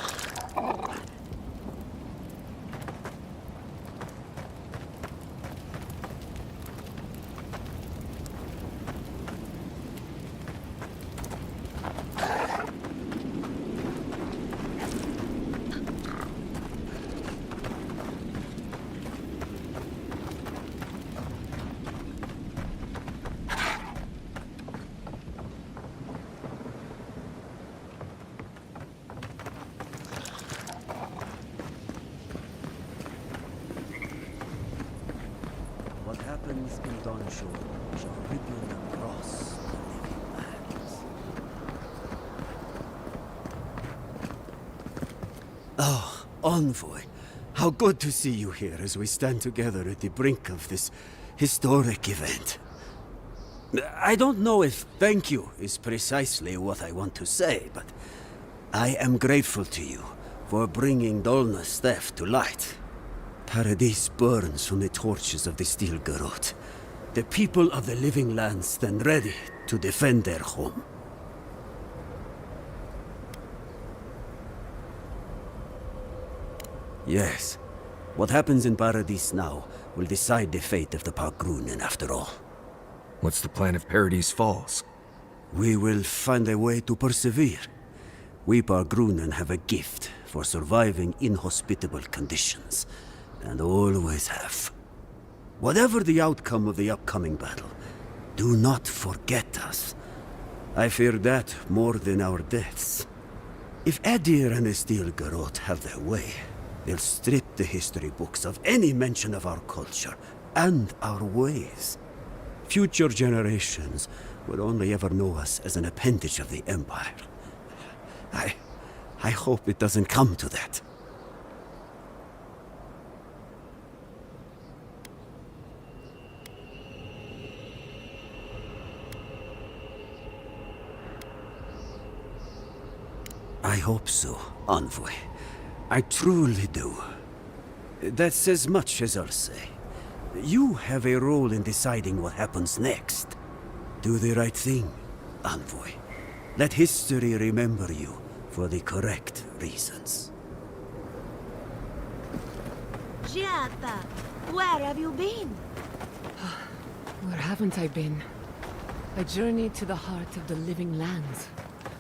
Once built on shore, shall ripple across the living lands. Oh, Envoy. How good to see you here as we stand together at the brink of this historic event. I don't know if thank you is precisely what I want to say, but I am grateful to you for bringing Dolna's theft to light. Paradis burns from the torches of the Steel Garrote. The people of the living lands stand ready to defend their home. Yes. What happens in Paradis now will decide the fate of the Pargrunen after all. What's the plan if Paradis falls? We will find a way to persevere. We Pargrunen have a gift for surviving inhospitable conditions, and always have. Whatever the outcome of the upcoming battle, do not forget us. I fear that more than our deaths. If Aedyr and the Steel Garrote have their way, they'll strip the history books of any mention of our culture and our ways. Future generations will only ever know us as an appendage of the Empire. I hope it doesn't come to that. I hope so, Envoy. I truly do. That's as much as I'll say. You have a role in deciding what happens next. Do the right thing, Envoy. Let history remember you for the correct reasons. Giata, where have you been? Where haven't I been? I journeyed to the heart of the living lands,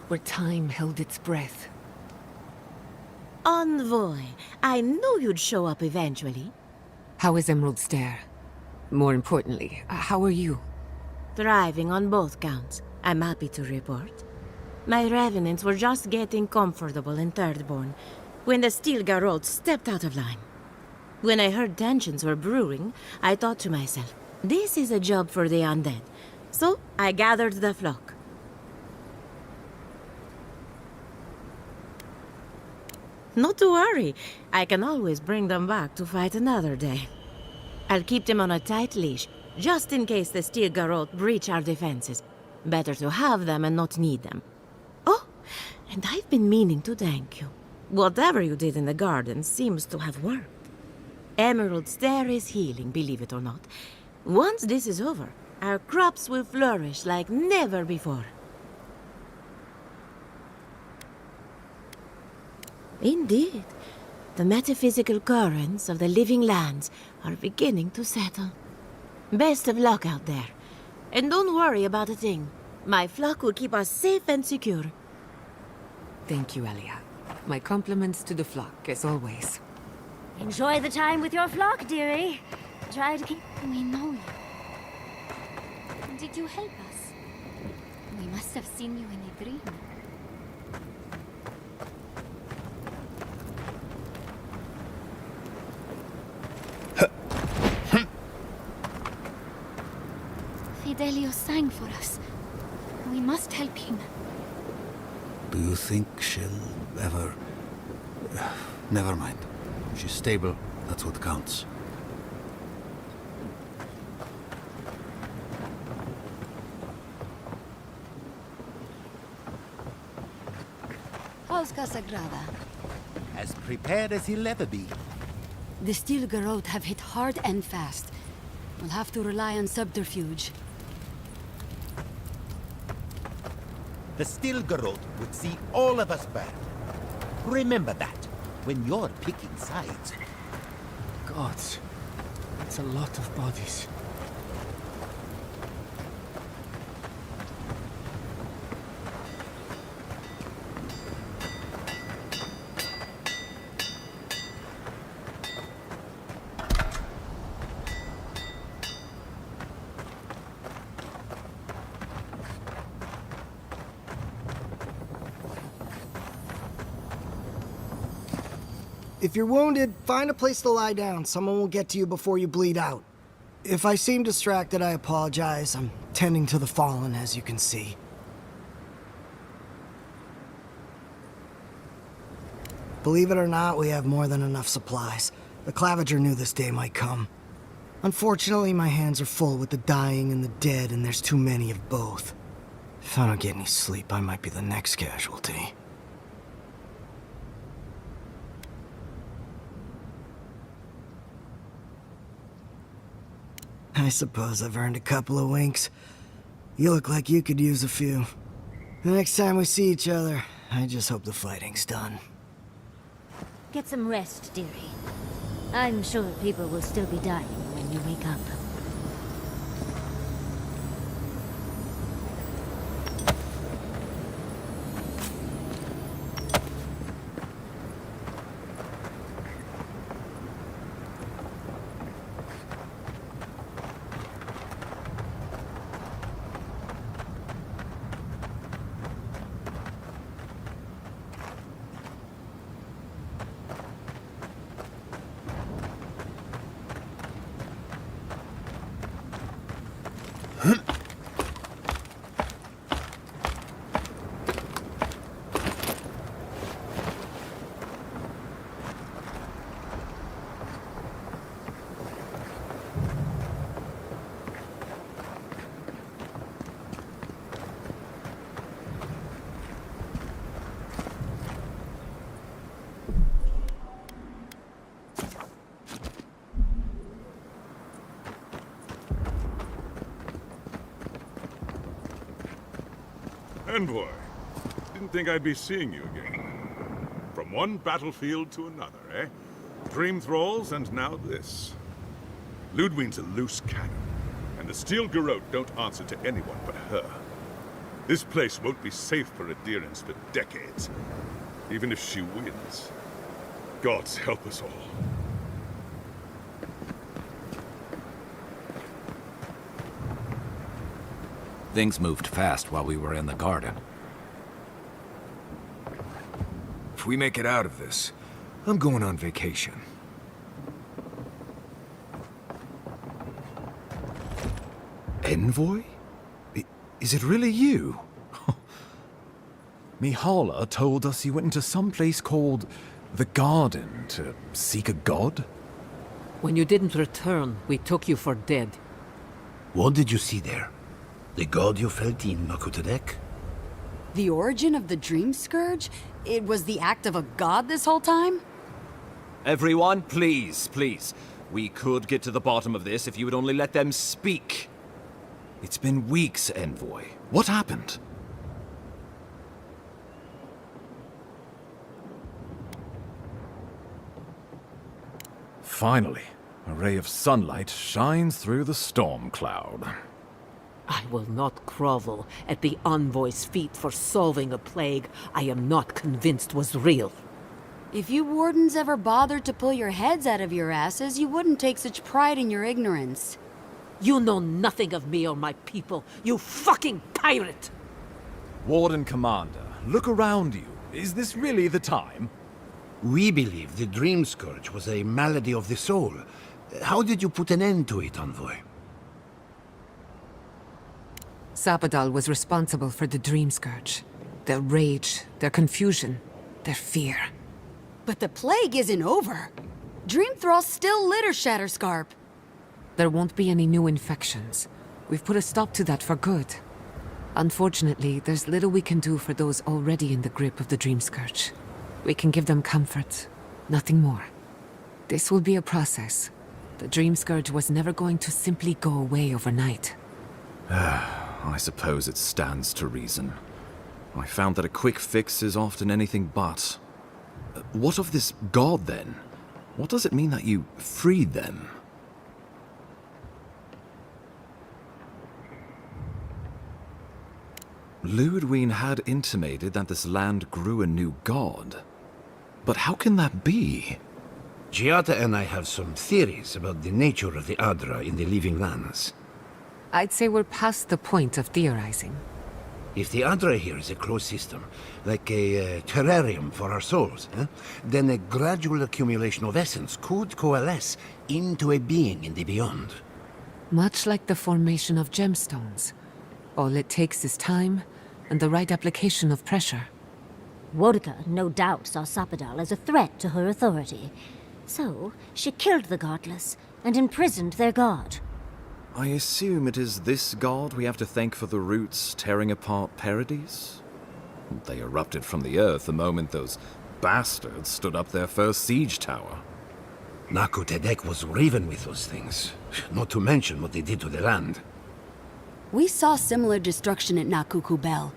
where time held its breath. Envoy, I knew you'd show up eventually. How is Emerald Stair? More importantly, how are you? Thriving on both counts, I'm happy to report. My revenants were just getting comfortable in Thirdborn when the Steel Garrote stepped out of line. When I heard tensions were brewing, I thought to myself, this is a job for the undead. So I gathered the flock. Not to worry, I can always bring them back to fight another day. I'll keep them on a tight leash, just in case the Steel Garrote breach our defenses. Better to have them and not need them. Oh, and I've been meaning to thank you. Whatever you did in the garden seems to have worked. Emerald Stair is healing, believe it or not. Once this is over, our crops will flourish like never before. Indeed, the metaphysical currents of the living lands are beginning to settle. Best of luck out there. And don't worry about a thing. My flock will keep us safe and secure. Thank you, Elia. My compliments to the flock, as always. Enjoy the time with your flock, dearie. Try to keep... We know you. Did you help us? We must have seen you in a dream. Fidelio sang for us. We must help him. Do you think she'll ever... Never mind. She's stable. That's what counts. How's Casagrada? As prepared as he'll ever be. The Steel Garrote have hit hard and fast. We'll have to rely on subterfuge. The Steel Garrote would see all of us burn. Remember that when you're picking sides. Gods, that's a lot of bodies. If you're wounded, find a place to lie down. Someone will get to you before you bleed out. If I seem distracted, I apologize. I'm tending to the fallen, as you can see. Believe it or not, we have more than enough supplies. The Clavager knew this day might come. Unfortunately, my hands are full with the dying and the dead, and there's too many of both. If I don't get any sleep, I might be the next casualty. I suppose I've earned a couple of winks. You look like you could use a few. The next time we see each other, I just hope the fighting's done. Get some rest, dearie. I'm sure people will still be dying when you wake up. Envoy, didn't think I'd be seeing you again. From one battlefield to another, eh? Dream thralls, and now this. Ludwine's a loose cannon, and the Steel Garrote don't answer to anyone but her. This place won't be safe for adherents for decades, even if she wins. Gods help us all. Things moved fast while we were in the garden. If we make it out of this, I'm going on vacation. Envoy? Is it really you? Mihala told us you went into some place called the Garden to seek a god? When you didn't return, we took you for dead. What did you see there? The god you felt in Makutadek? The origin of the Dream Scourge? It was the act of a god this whole time? Everyone, please, please. We could get to the bottom of this if you would only let them speak. It's been weeks, Envoy. What happened? Finally, a ray of sunlight shines through the storm cloud. I will not grovel at the envoy's feet for solving a plague I am not convinced was real. If you wardens ever bothered to pull your heads out of your asses, you wouldn't take such pride in your ignorance. You know nothing of me or my people, you fucking pirate! Warden Commander, look around you. Is this really the time? We believe the Dream Scourge was a malady of the soul. How did you put an end to it, Envoy? Sapadal was responsible for the Dream Scourge. Their rage, their confusion, their fear. But the plague isn't over. Dream Thralls still litter Shatterscarp. There won't be any new infections. We've put a stop to that for good. Unfortunately, there's little we can do for those already in the grip of the Dream Scourge. We can give them comfort, nothing more. This will be a process. The Dream Scourge was never going to simply go away overnight. I suppose it stands to reason. I found that a quick fix is often anything but. What of this god, then? What does it mean that you freed them? Ludwine had intimated that this land grew a new god. But how can that be? Giada and I have some theories about the nature of the Adra in the living lands. I'd say we're past the point of theorizing. If the Adra here is a closed system, like a terrarium for our souls, then a gradual accumulation of essence could coalesce into a being in the beyond. Much like the formation of gemstones. All it takes is time and the right application of pressure. Wodka no doubt saw Sapadal as a threat to her authority. So, she killed the godless and imprisoned their god. I assume it is this god we have to thank for the roots tearing apart Paradis? They erupted from the earth the moment those bastards stood up their first siege tower. Nakutedek was riven with those things, not to mention what they did to the land. We saw similar destruction at Nakukubel.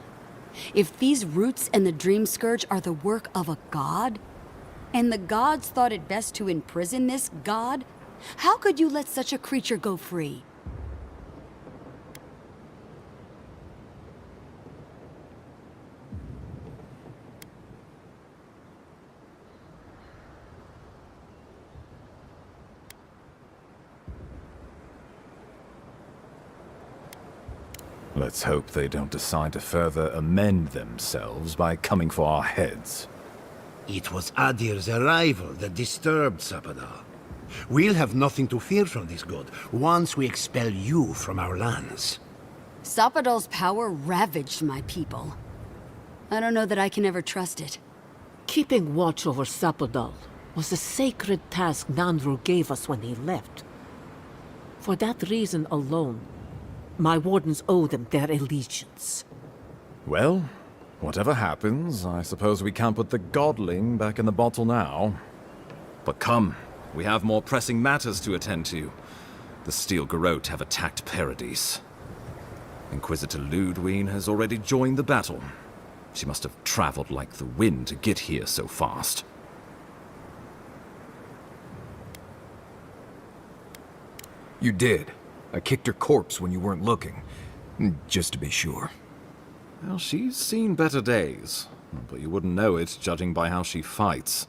If these roots and the Dream Scourge are the work of a god, and the gods thought it best to imprison this god, how could you let such a creature go free? Let's hope they don't decide to further amend themselves by coming for our heads. It was Aedyr's arrival that disturbed Sapadal. We'll have nothing to fear from this god once we expel you from our lands. Sapadal's power ravaged my people. I don't know that I can ever trust it. Keeping watch over Sapadal was a sacred task Nandru gave us when he left. For that reason alone, my wardens owe them their allegiance. Well, whatever happens, I suppose we can't put the godling back in the bottle now. But come, we have more pressing matters to attend to. The Steel Garrote have attacked Paradis. Inquisitor Ludwine has already joined the battle. She must have traveled like the wind to get here so fast. You did. I kicked her corpse when you weren't looking. Just to be sure. Well, she's seen better days. But you wouldn't know it, judging by how she fights.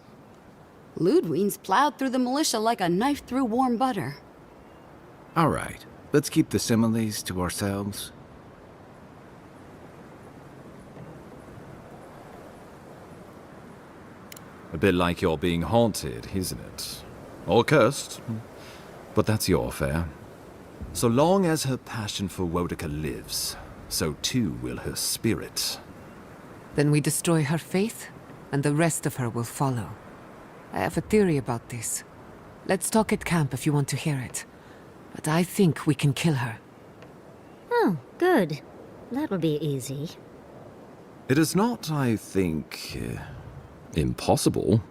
Ludwine's plowed through the militia like a knife through warm butter. All right, let's keep the similes to ourselves. A bit like you're being haunted, isn't it? Or cursed. But that's your affair. So long as her passion for Wodka lives, so too will her spirit. Then we destroy her faith, and the rest of her will follow. I have a theory about this. Let's talk at camp if you want to hear it. But I think we can kill her. Oh, good. That'll be easy. It is not, I think, impossible.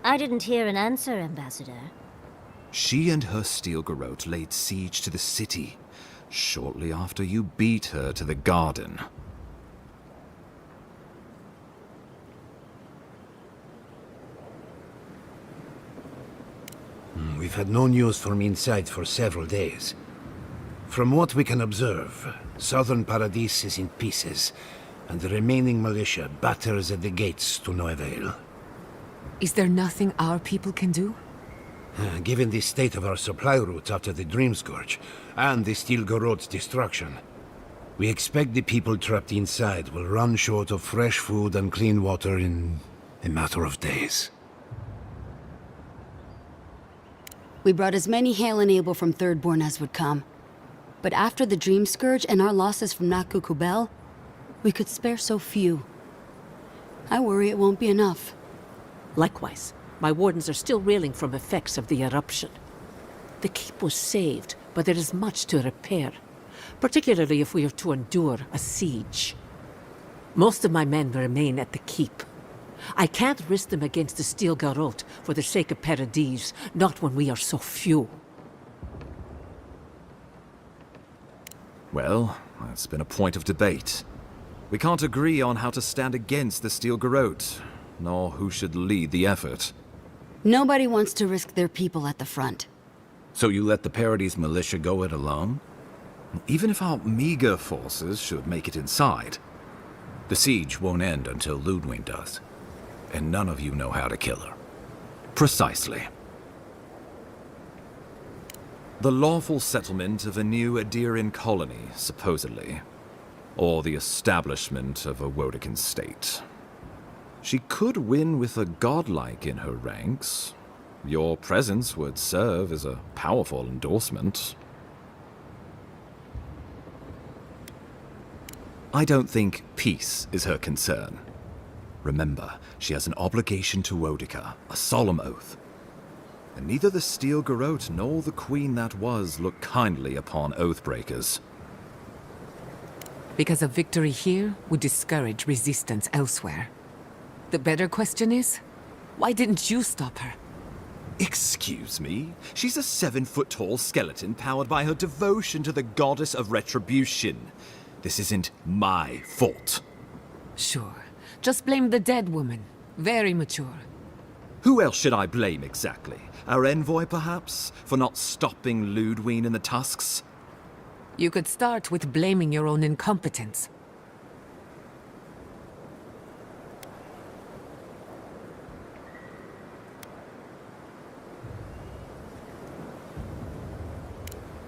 I didn't hear an answer, Ambassador. She and her Steel Garrote laid siege to the city, shortly after you beat her to the garden. We've had no news from inside for several days. From what we can observe, southern Paradis is in pieces, and the remaining militia batters at the gates to no avail. Is there nothing our people can do? Given the state of our supply route after the Dream Scourge, and the Steel Garrote's destruction, we expect the people trapped inside will run short of fresh food and clean water in a matter of days. We brought as many Hail and Able from Thirdborn as would come. But after the Dream Scourge and our losses from Nakukubel, we could spare so few. I worry it won't be enough. Likewise, my wardens are still reeling from effects of the eruption. The keep was saved, but there is much to repair, particularly if we are to endure a siege. Most of my men remain at the keep. I can't risk them against the Steel Garrote for the sake of Paradis, not when we are so few. Well, that's been a point of debate. We can't agree on how to stand against the Steel Garrote, nor who should lead the effort. Nobody wants to risk their people at the front. So you let the Paradis militia go it alone? Even if our meager forces should make it inside, the siege won't end until Ludwig does. And none of you know how to kill her. Precisely. The lawful settlement of a new Aedyrian colony, supposedly. Or the establishment of a Woedican state. She could win with a godlike in her ranks. Your presence would serve as a powerful endorsement. I don't think peace is her concern. Remember, she has an obligation to Woedica, a solemn oath. And neither the Steel Garrote nor the queen that was look kindly upon oathbreakers. Because a victory here would discourage resistance elsewhere. The better question is, why didn't you stop her? Excuse me? She's a 7-foot-tall skeleton powered by her devotion to the goddess of retribution. This isn't my fault. Sure. Just blame the dead woman. Very mature. Who else should I blame exactly? Our envoy, perhaps? For not stopping Ludwig and the Tusks? You could start with blaming your own incompetence.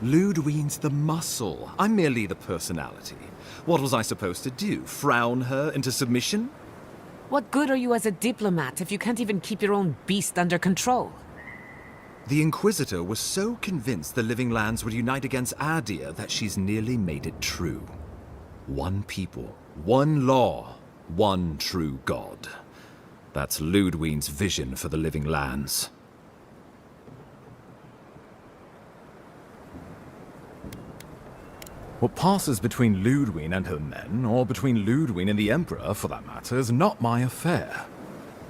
Ludwig's the muscle. I'm merely the personality. What was I supposed to do? Frown her into submission? What good are you as a diplomat if you can't even keep your own beast under control? The Inquisitor was so convinced the Living Lands would unite against Aedyr that she's nearly made it true. One people, one law, one true god. That's Ludwig's vision for the Living Lands. What passes between Ludwig and her men, or between Ludwig and the Emperor, for that matter, is not my affair.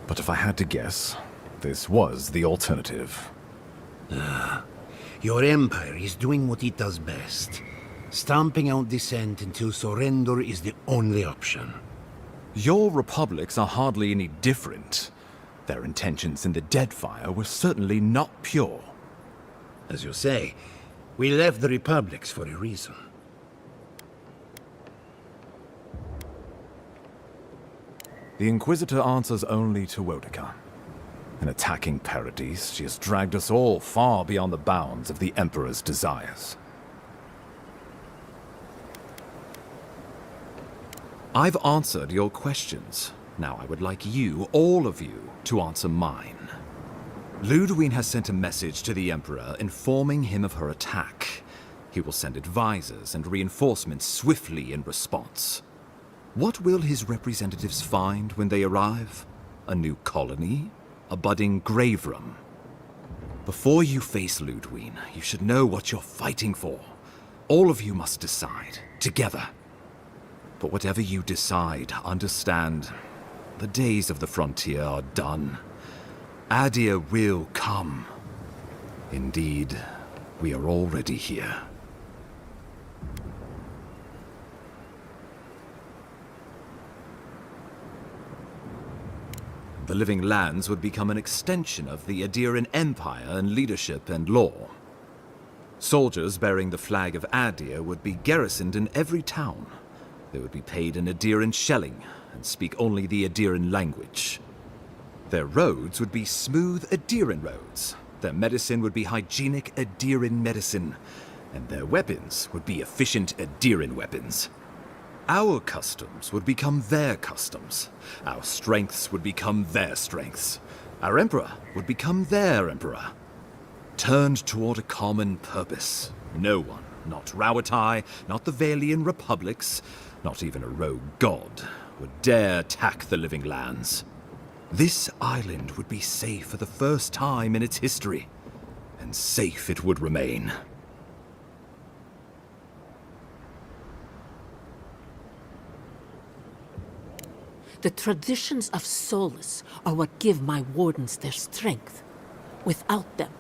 But if I had to guess, this was the alternative. Your empire is doing what it does best. Stamping out dissent until surrender is the only option. Your republics are hardly any different. Their intentions in the Deadfire were certainly not pure. As you say, we left the republics for a reason. The Inquisitor answers only to Woedica. In attacking Paradis, she has dragged us all far beyond the bounds of the Emperor's desires. I've answered your questions. Now I would like you, all of you, to answer mine. Ludwig has sent a message to the Emperor informing him of her attack. He will send advisors and reinforcements swiftly in response. What will his representatives find when they arrive? A new colony? A budding grave room? Before you face Ludwig, you should know what you're fighting for. All of you must decide, together. But whatever you decide, understand, the days of the frontier are done. Aedyr will come. Indeed, we are already here. The Living Lands would become an extension of the Aedyr Empire in leadership and law. Soldiers bearing the flag of Aedyr would be garrisoned in every town. They would be paid in Aedyran shelling and speak only the Aedyran language. Their roads would be smooth Aedyran roads. Their medicine would be hygienic Aedyran medicine. And their weapons would be efficient Aedyran weapons. Our customs would become their customs. Our strengths would become their strengths. Our emperor would become their emperor. Turned toward a common purpose. No one, not Rauatai, not the Valian republics, not even a rogue god, would dare attack the Living Lands. This island would be safe for the first time in its history, and safe it would remain. The traditions of solace are what give my wardens their strength. Without them,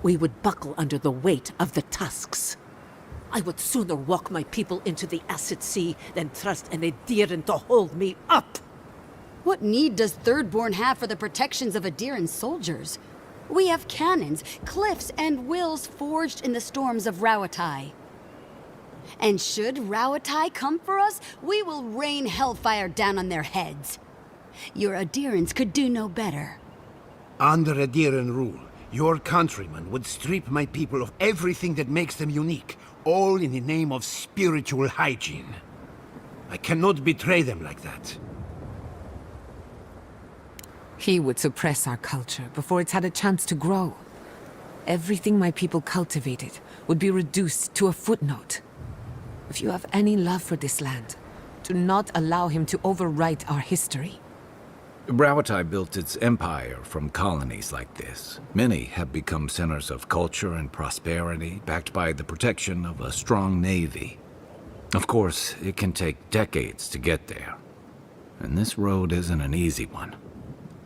we would buckle under the weight of the tusks. I would sooner walk my people into the acid sea than trust an Aedyran to hold me up. What need does Thirdborn have for the protections of Aedyran soldiers? We have cannons, cliffs, and wills forged in the storms of Rauatai. And should Rauatai come for us, we will rain hellfire down on their heads. Your adherents could do no better. Under Aedyran rule, your countrymen would strip my people of everything that makes them unique, all in the name of spiritual hygiene. I cannot betray them like that. He would suppress our culture before it's had a chance to grow. Everything my people cultivated would be reduced to a footnote. If you have any love for this land, do not allow him to overwrite our history. Rauatai built its empire from colonies like this. Many have become centers of culture and prosperity, backed by the protection of a strong navy. Of course, it can take decades to get there. And this road isn't an easy one.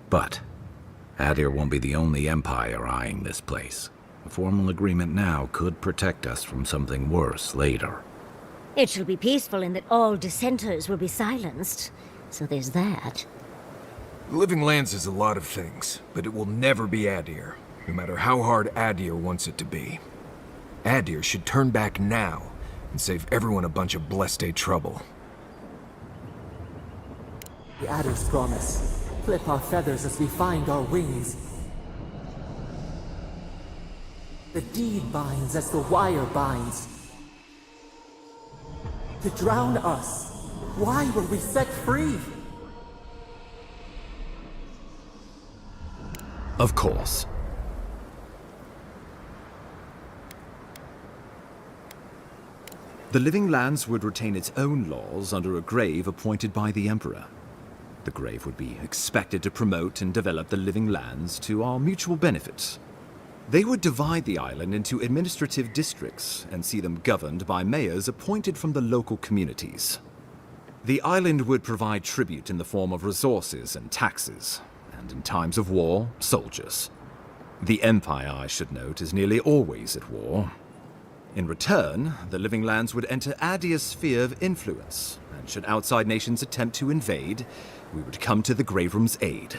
But Aedyr won't be the only empire eyeing this place. A formal agreement now could protect us from something worse later. It shall be peaceful in that all dissenters will be silenced. So there's that. Living Lands is a lot of things, but it will never be Aedyr, no matter how hard Aedyr wants it to be. Aedyr should turn back now and save everyone a bunch of blessed trouble. The Addyr's promise. Flip our feathers as we find our wings. The deed binds as the wire binds. To drown us, why were we set free? Of course. The Living Lands would retain its own laws under a grave appointed by the Emperor. The grave would be expected to promote and develop the Living Lands to our mutual benefit. They would divide the island into administrative districts and see them governed by mayors appointed from the local communities. The island would provide tribute in the form of resources and taxes, and in times of war, soldiers. The Empire, I should note, is nearly always at war. In return, the Living Lands would enter Aedyr's sphere of influence, and should outside nations attempt to invade, we would come to the Grave Room's aid.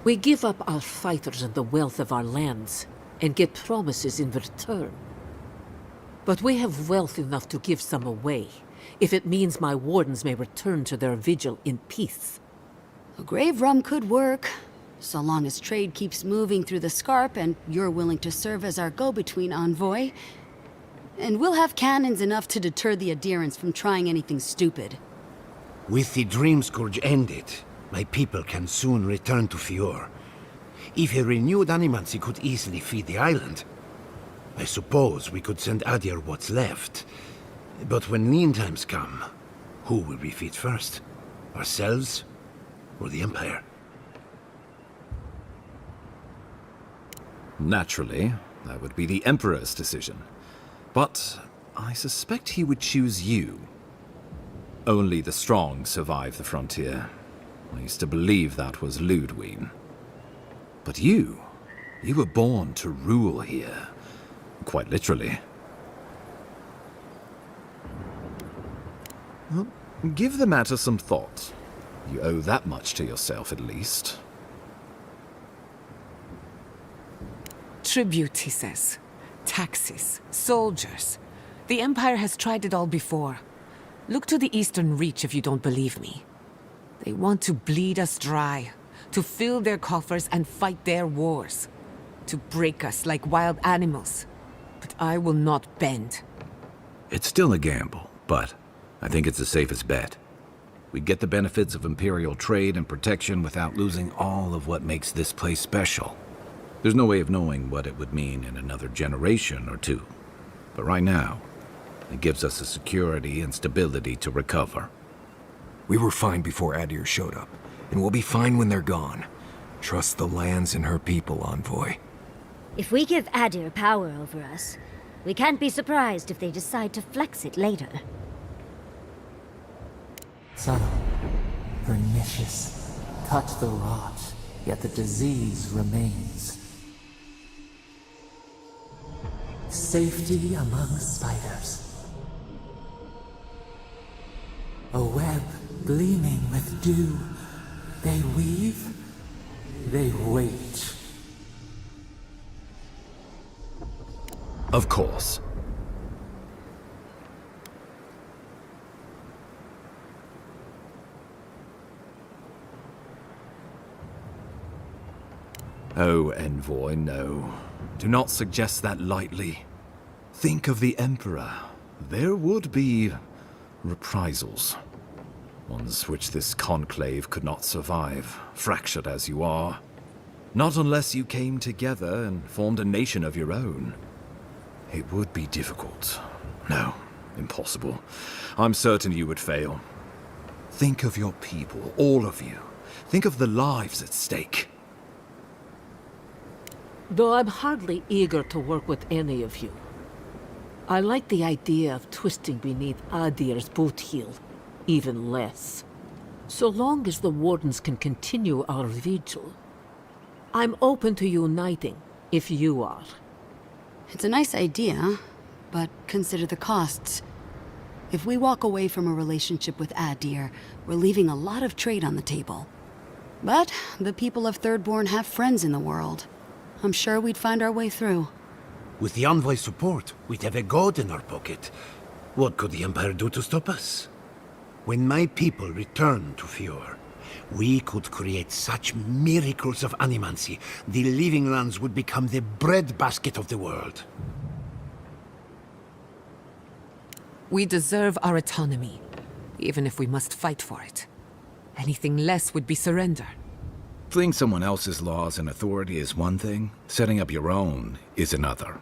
We give up our fighters and the wealth of our lands, and get promises in return. But we have wealth enough to give some away, if it means my wardens may return to their vigil in peace. A grave room could work, so long as trade keeps moving through the Scarp and you're willing to serve as our go-between envoy. And we'll have cannons enough to deter the adherents from trying anything stupid. With the Dream Scourge ended, my people can soon return to Fior. If a renewed animancy could easily feed the island, I suppose we could send Aedyr what's left. But when lean times come, who will we feed first? Ourselves or the Empire? Naturally, that would be the Emperor's decision. But I suspect he would choose you. Only the strong survive the frontier. I used to believe that was Ludwig. But you were born to rule here. Quite literally. Well, give the matter some thought. You owe that much to yourself, at least. Tribute, he says. Taxes, soldiers. The Empire has tried it all before. Look to the Eastern Reach if you don't believe me. They want to bleed us dry, to fill their coffers and fight their wars, to break us like wild animals. But I will not bend. It's still a gamble, but I think it's the safest bet. We get the benefits of Imperial trade and protection without losing all of what makes this place special. There's no way of knowing what it would mean in another generation or two. But right now, it gives us the security and stability to recover. We were fine before Aedyr showed up, and we'll be fine when they're gone. Trust the lands and her people, Envoy. If we give Aedyr power over us, we can't be surprised if they decide to flex it later. Subtle, pernicious, cut the rot, yet the disease remains. Safety among spiders. A web gleaming with do. They weave, they wait. Of course. Oh, Envoy, no. Do not suggest that lightly. Think of the Emperor. There would be reprisals. Ones which this conclave could not survive, fractured as you are. Not unless you came together and formed a nation of your own. It would be difficult. No, impossible. I'm certain you would fail. Think of your people, all of you. Think of the lives at stake. Though I'm hardly eager to work with any of you. I like the idea of twisting beneath Aedyr's boot heel, even less. So long as the Wardens can continue our vigil. I'm open to uniting, if you are. It's a nice idea, but consider the costs. If we walk away from a relationship with Aedyr, we're leaving a lot of trade on the table. But the people of Thirdborn have friends in the world. I'm sure we'd find our way through. With the Envoy's support, we'd have a god in our pocket. What could the Empire do to stop us? When my people return to Fjord, we could create such miracles of animancy, the Living Lands would become the breadbasket of the world. We deserve our autonomy, even if we must fight for it. Anything less would be surrender. Fleeing someone else's laws and authority is one thing, setting up your own is another.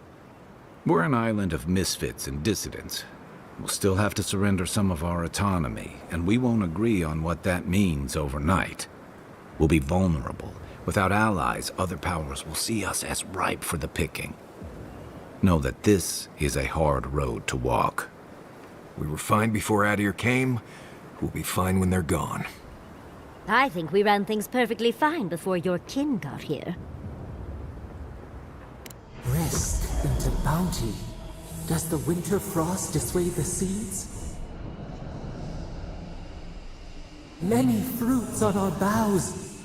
We're an island of misfits and dissidents. We'll still have to surrender some of our autonomy, and we won't agree on what that means overnight. We'll be vulnerable. Without allies, other powers will see us as ripe for the picking. Know that this is a hard road to walk. We were fine before Aedyr came. We'll be fine when they're gone. I think we ran things perfectly fine before your kin got here. Risk into bounty. Does the winter frost dissuade the seeds? Many fruits on our boughs.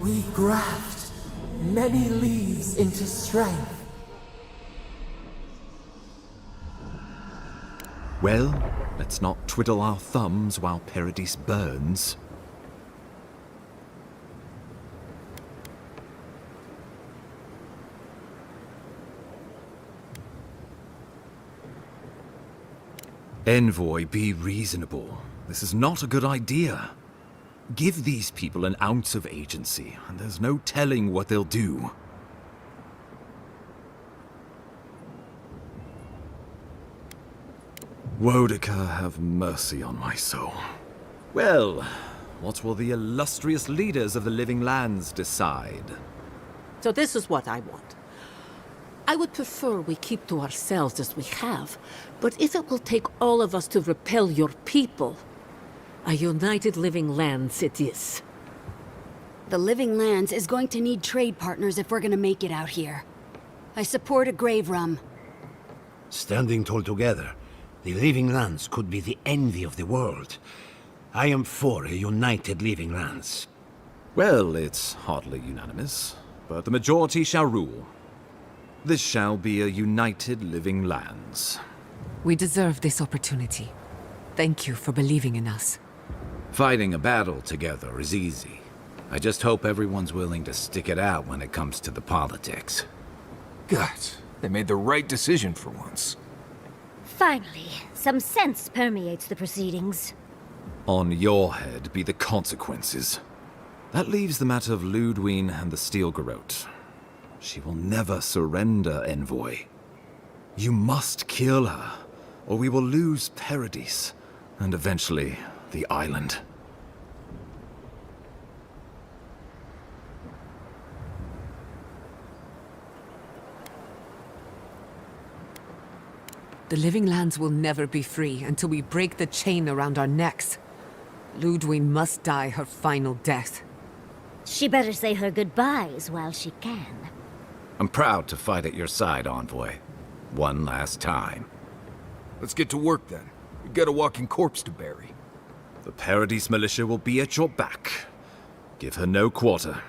We graft many leaves into strength. Well, let's not twiddle our thumbs while Paradis burns. Envoy, be reasonable. This is not a good idea. Give these people an ounce of agency, and there's no telling what they'll do. Wodika, have mercy on my soul. Well, what will the illustrious leaders of the Living Lands decide? So this is what I want. I would prefer we keep to ourselves as we have, but if it will take all of us to repel your people, a united Living Lands it is. The Living Lands is going to need trade partners if we're gonna make it out here. I support a grave rum. Standing tall together, the Living Lands could be the envy of the world. I am for a united Living Lands. Well, it's hardly unanimous, but the majority shall rule. This shall be a united Living Lands. We deserve this opportunity. Thank you for believing in us. Fighting a battle together is easy. I just hope everyone's willing to stick it out when it comes to the politics. God, they made the right decision for once. Finally, some sense permeates the proceedings. On your head be the consequences. That leaves the matter of Ludwine and the Steel Garrote. She will never surrender, Envoy. You must kill her, or we will lose Paradis, and eventually the island. The Living Lands will never be free until we break the chain around our necks. Ludwine must die her final death. She better say her goodbyes while she can. I'm proud to fight at your side, Envoy. One last time. Let's get to work then. We've got a walking corpse to bury. The Paradis militia will be at your back. Give her no quarter.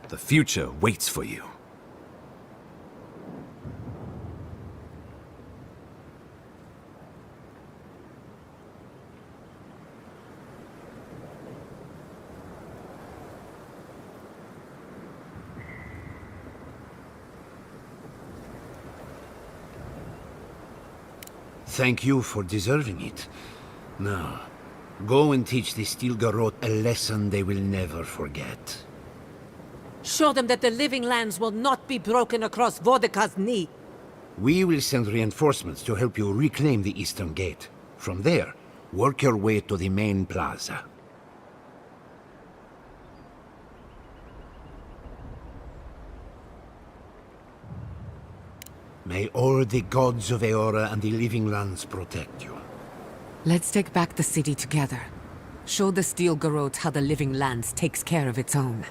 The future waits for you. Thank you for deserving it. Now, go and teach the Stilgarroth a lesson they will never forget. Show them that the living lands will not be broken across Vodka's knee. We will send reinforcements to help you reclaim the Eastern Gate. From there, work your way to the main plaza. May all the gods of Eora and the living lands protect you. Let's take back the city together. Show the Stilgarroth how the living lands takes care of its own.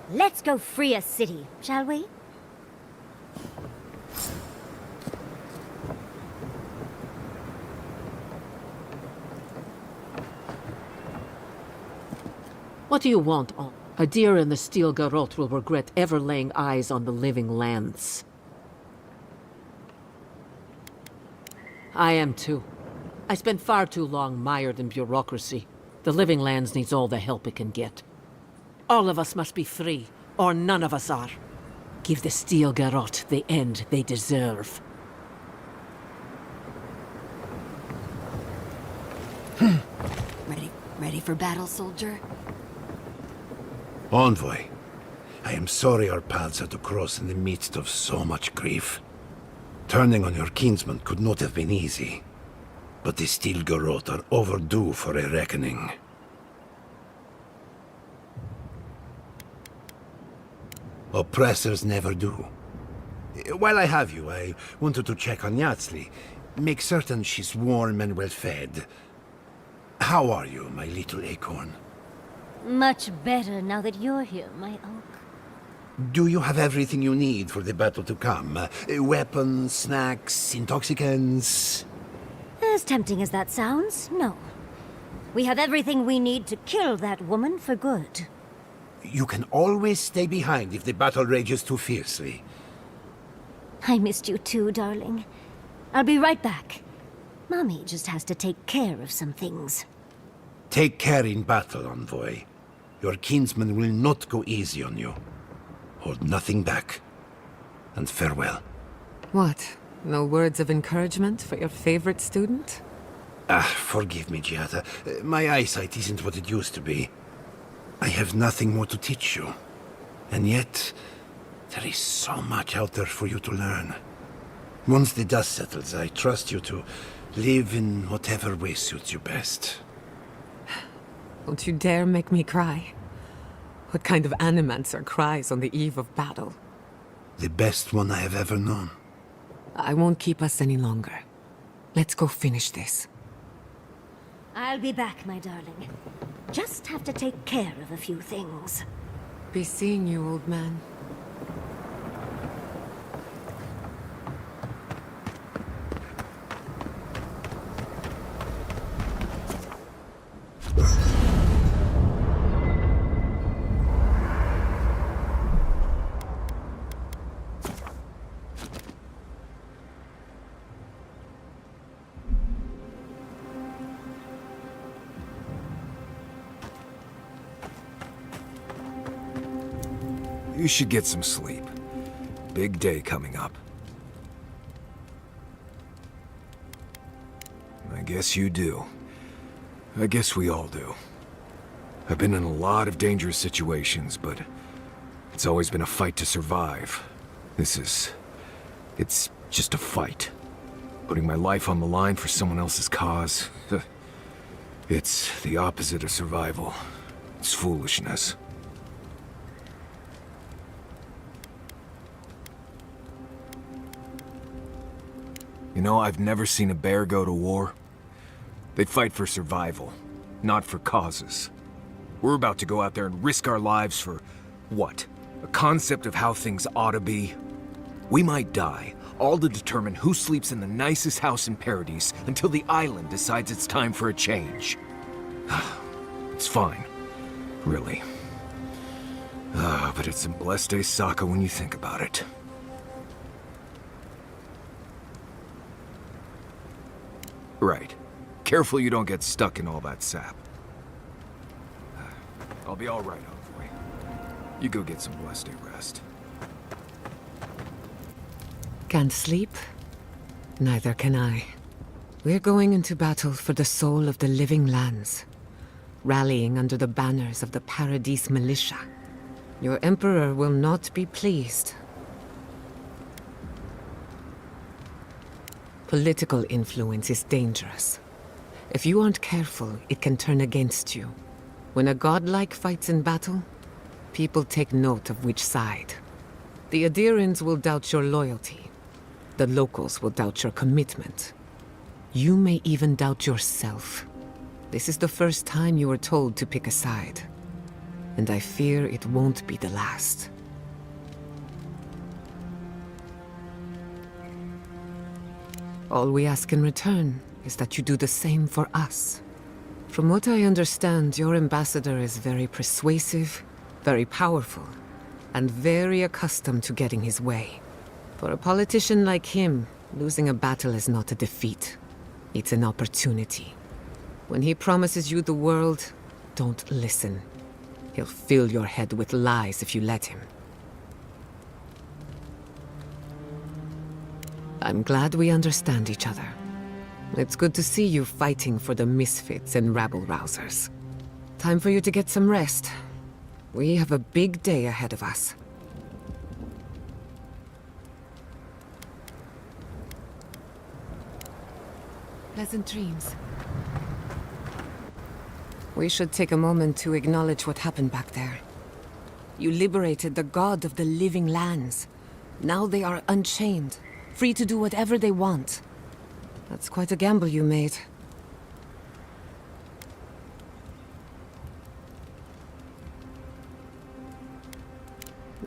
Let's go free a city, shall we? What do you want, On? Aedyr and the Stilgarroth will regret ever laying eyes on the living lands. I am too. I spent far too long mired in bureaucracy. The living lands needs all the help it can get. All of us must be free, or none of us are. Give the Stilgarroth the end they deserve. Ready for battle, soldier? Envoy, I am sorry our paths had to cross in the midst of so much grief. Turning on your kinsman could not have been easy. But the Stilgarroth are overdue for a reckoning. Oppressors never do. While I have you, I wanted to check on Yatsli. Make certain she's warm and well fed. How are you, my little acorn? Much better now that you're here, my oak. Do you have everything you need for the battle to come? Weapons, snacks, intoxicants? As tempting as that sounds, no. We have everything we need to kill that woman for good. You can always stay behind if the battle rages too fiercely. I missed you too, darling. I'll be right back. Mommy just has to take care of some things. Take care in battle, Envoy. Your kinsman will not go easy on you. Hold nothing back. And farewell. What? No words of encouragement for your favorite student? Forgive me, Giada. My eyesight isn't what it used to be. I have nothing more to teach you. And yet, there is so much out there for you to learn. Once the dust settles, I trust you to live in whatever way suits you best. Don't you dare make me cry. What kind of animancer cries on the eve of battle? The best one I have ever known. I won't keep us any longer. Let's go finish this. I'll be back, my darling. Just have to take care of a few things. Be seeing you, old man. You should get some sleep. Big day coming up. I guess you do. I guess we all do. I've been in a lot of dangerous situations, but it's always been a fight to survive. It's just a fight. Putting my life on the line for someone else's cause. It's the opposite of survival. It's foolishness. You know, I've never seen a bear go to war. They fight for survival, not for causes. We're about to go out there and risk our lives for, what? A concept of how things ought to be? We might die, all to determine who sleeps in the nicest house in Paradis until the island decides it's time for a change. It's fine. Really. But it's some blessed day Sokka when you think about it. Right. Careful you don't get stuck in all that sap. I'll be alright, Envoy. You go get some blessed day rest. Can't sleep? Neither can I. We're going into battle for the soul of the living lands, rallying under the banners of the Paradis militia. Your Emperor will not be pleased. Political influence is dangerous. If you aren't careful, it can turn against you. When a godlike fights in battle, people take note of which side. The Aedyrans will doubt your loyalty. The locals will doubt your commitment. You may even doubt yourself. This is the first time you were told to pick a side. And I fear it won't be the last. All we ask in return is that you do the same for us. From what I understand, your ambassador is very persuasive, very powerful, and very accustomed to getting his way. For a politician like him, losing a battle is not a defeat. It's an opportunity. When he promises you the world, don't listen. He'll fill your head with lies if you let him. I'm glad we understand each other. It's good to see you fighting for the misfits and rabble-rousers. Time for you to get some rest. We have a big day ahead of us. Pleasant dreams. We should take a moment to acknowledge what happened back there. You liberated the god of the living lands. Now they are unchained, free to do whatever they want. That's quite a gamble you made.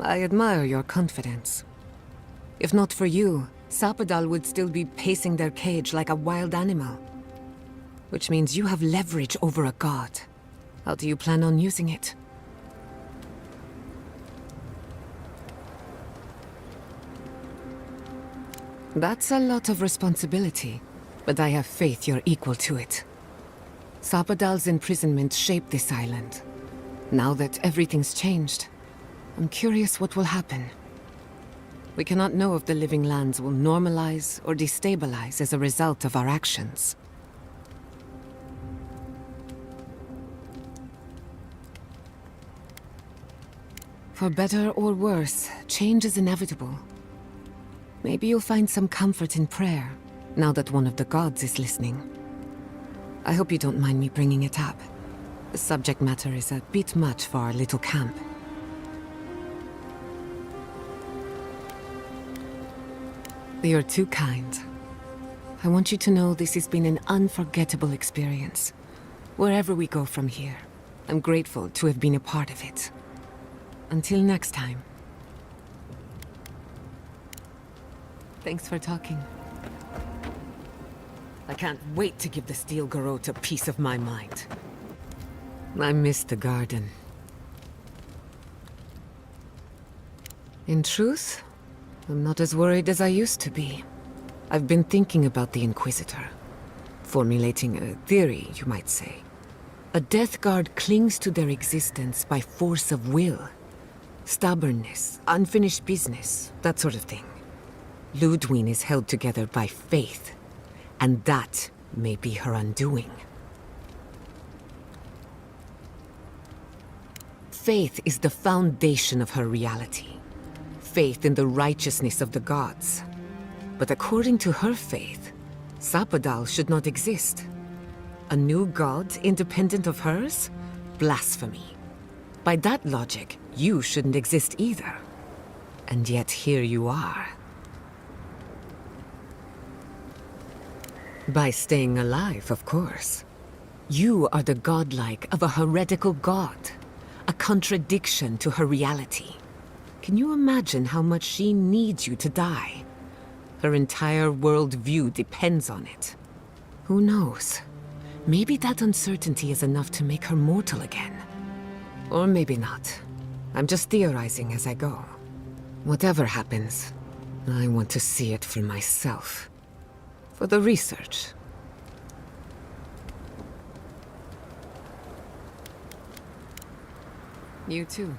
I admire your confidence. If not for you, Sapadal would still be pacing their cage like a wild animal. Which means you have leverage over a god. How do you plan on using it? That's a lot of responsibility, but I have faith you're equal to it. Sapadal's imprisonment shaped this island. Now that everything's changed, I'm curious what will happen. We cannot know if the living lands will normalize or destabilize as a result of our actions. For better or worse, change is inevitable. Maybe you'll find some comfort in prayer, now that one of the gods is listening. I hope you don't mind me bringing it up. The subject matter is a bit much for our little camp. You're too kind. I want you to know this has been an unforgettable experience. Wherever we go from here, I'm grateful to have been a part of it. Until next time. Thanks for talking. I can't wait to give the Steel Garrote a piece of my mind. I miss the garden. In truth, I'm not as worried as I used to be. I've been thinking about the Inquisitor. Formulating a theory, you might say. A Death Guard clings to their existence by force of will. Stubbornness, unfinished business, that sort of thing. Ludwig is held together by faith, and that may be her undoing. Faith is the foundation of her reality. Faith in the righteousness of the gods. But according to her faith, Sapadal should not exist. A new god independent of hers? Blasphemy. By that logic, you shouldn't exist either. And yet here you are. By staying alive, of course. You are the godlike of a heretical god. A contradiction to her reality. Can you imagine how much she needs you to die? Her entire worldview depends on it. Who knows? Maybe that uncertainty is enough to make her mortal again. Or maybe not. I'm just theorizing as I go. Whatever happens, I want to see it for myself. For the research. You too.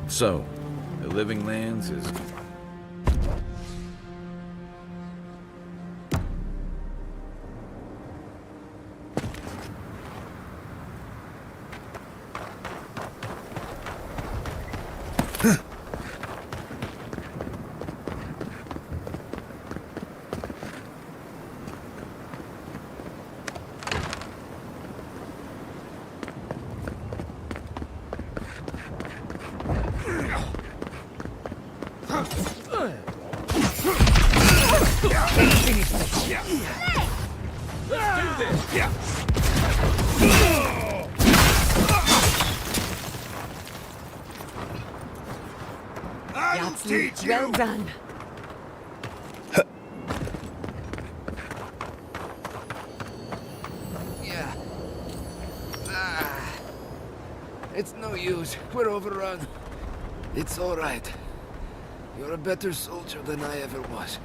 So, the Living Lands is... Well done. Yeah. It's no use. We're overrun. It's all right. You're a better soldier than I ever was.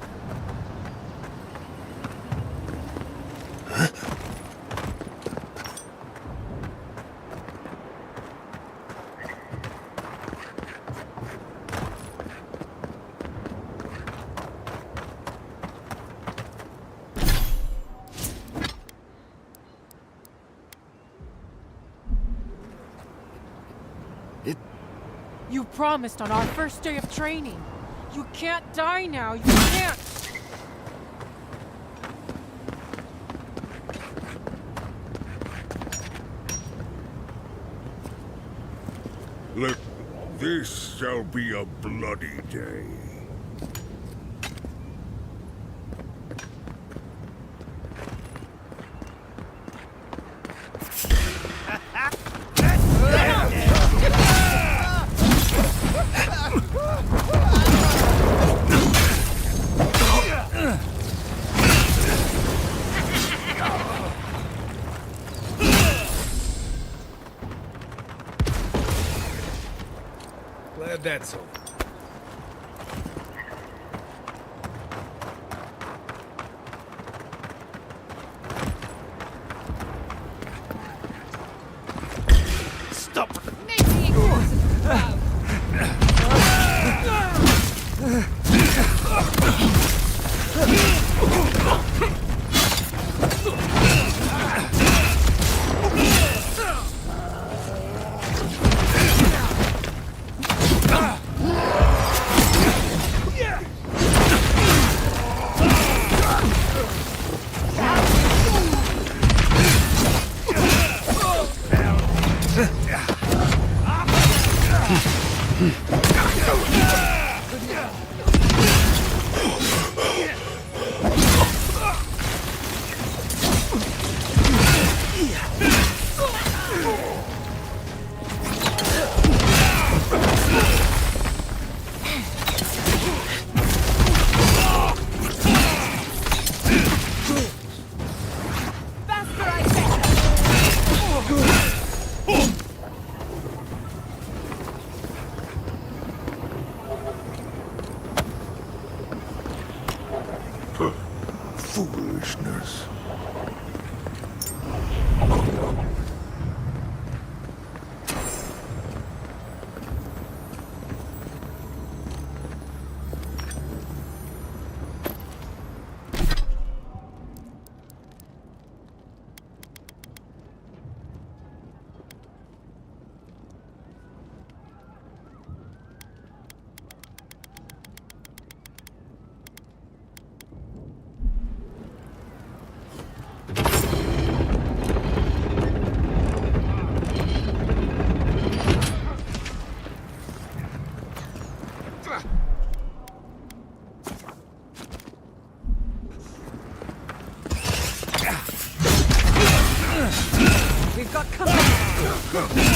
You promised on our first day of training. You can't die now. You can't. This shall be a bloody day. glad that's over. Stop! Foolishness. We've got company.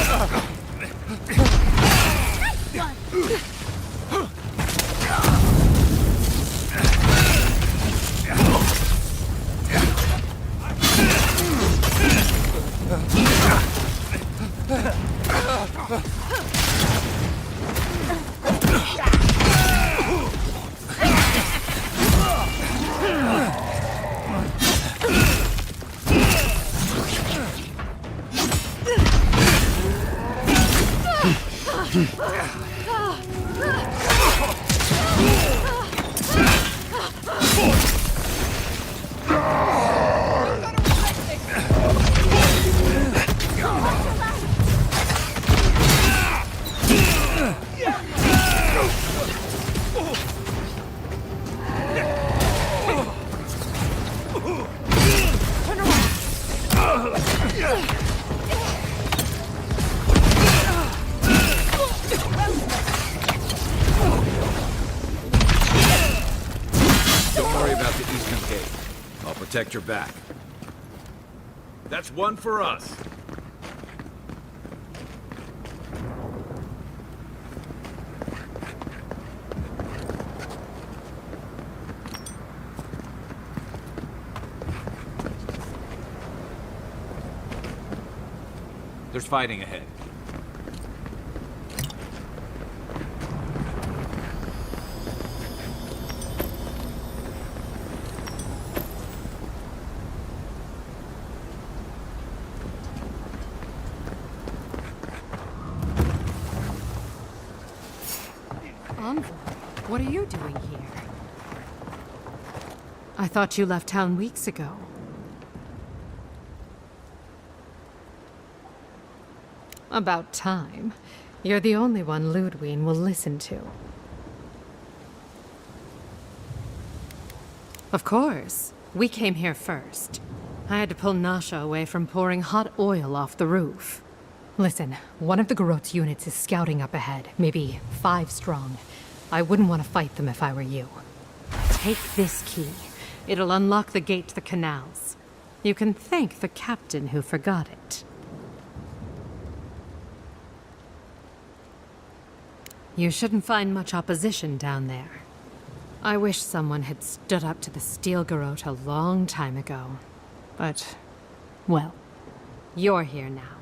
Protect your back. That's one for us. There's fighting ahead. What are you doing here? I thought you left town weeks ago. About time. You're the only one Ludwig will listen to. Of course. We came here first. I had to pull Nasha away from pouring hot oil off the roof. Listen, one of the Garot's units is scouting up ahead, maybe 5 strong. I wouldn't want to fight them if I were you. Take this key. It'll unlock the gate to the canals. You can thank the captain who forgot it. You shouldn't find much opposition down there. I wish someone had stood up to the Steel Garot a long time ago. But, well, you're here now.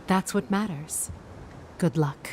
That's what matters. Good luck.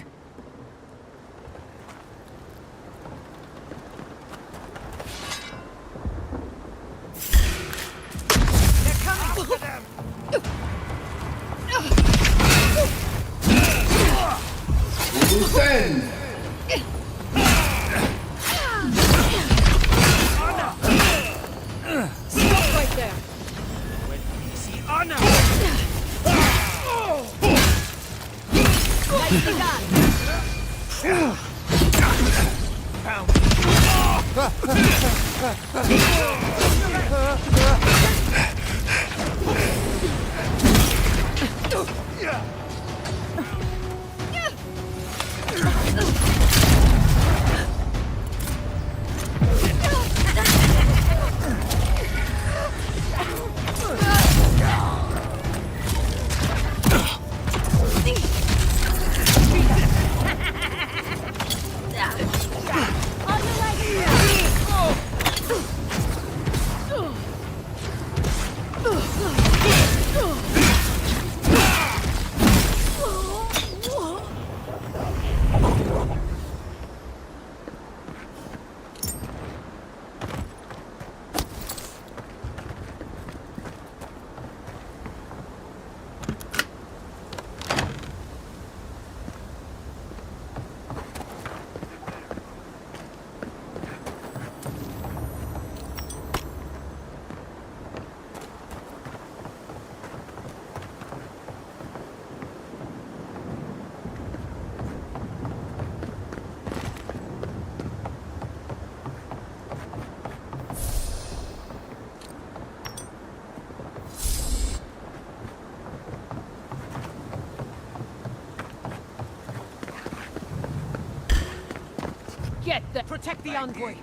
Protect the envoy.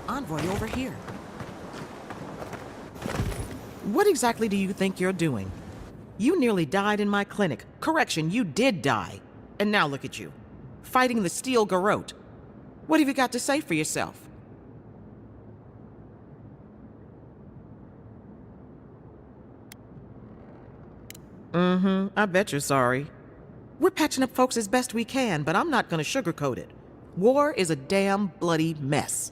Envoy over here. What exactly do you think you're doing? You nearly died in my clinic. Correction, you did die. And now look at you, fighting the Steel Garrote. What have you got to say for yourself? I bet you're sorry. We're patching up folks as best we can, but I'm not gonna sugarcoat it. War is a damn bloody mess.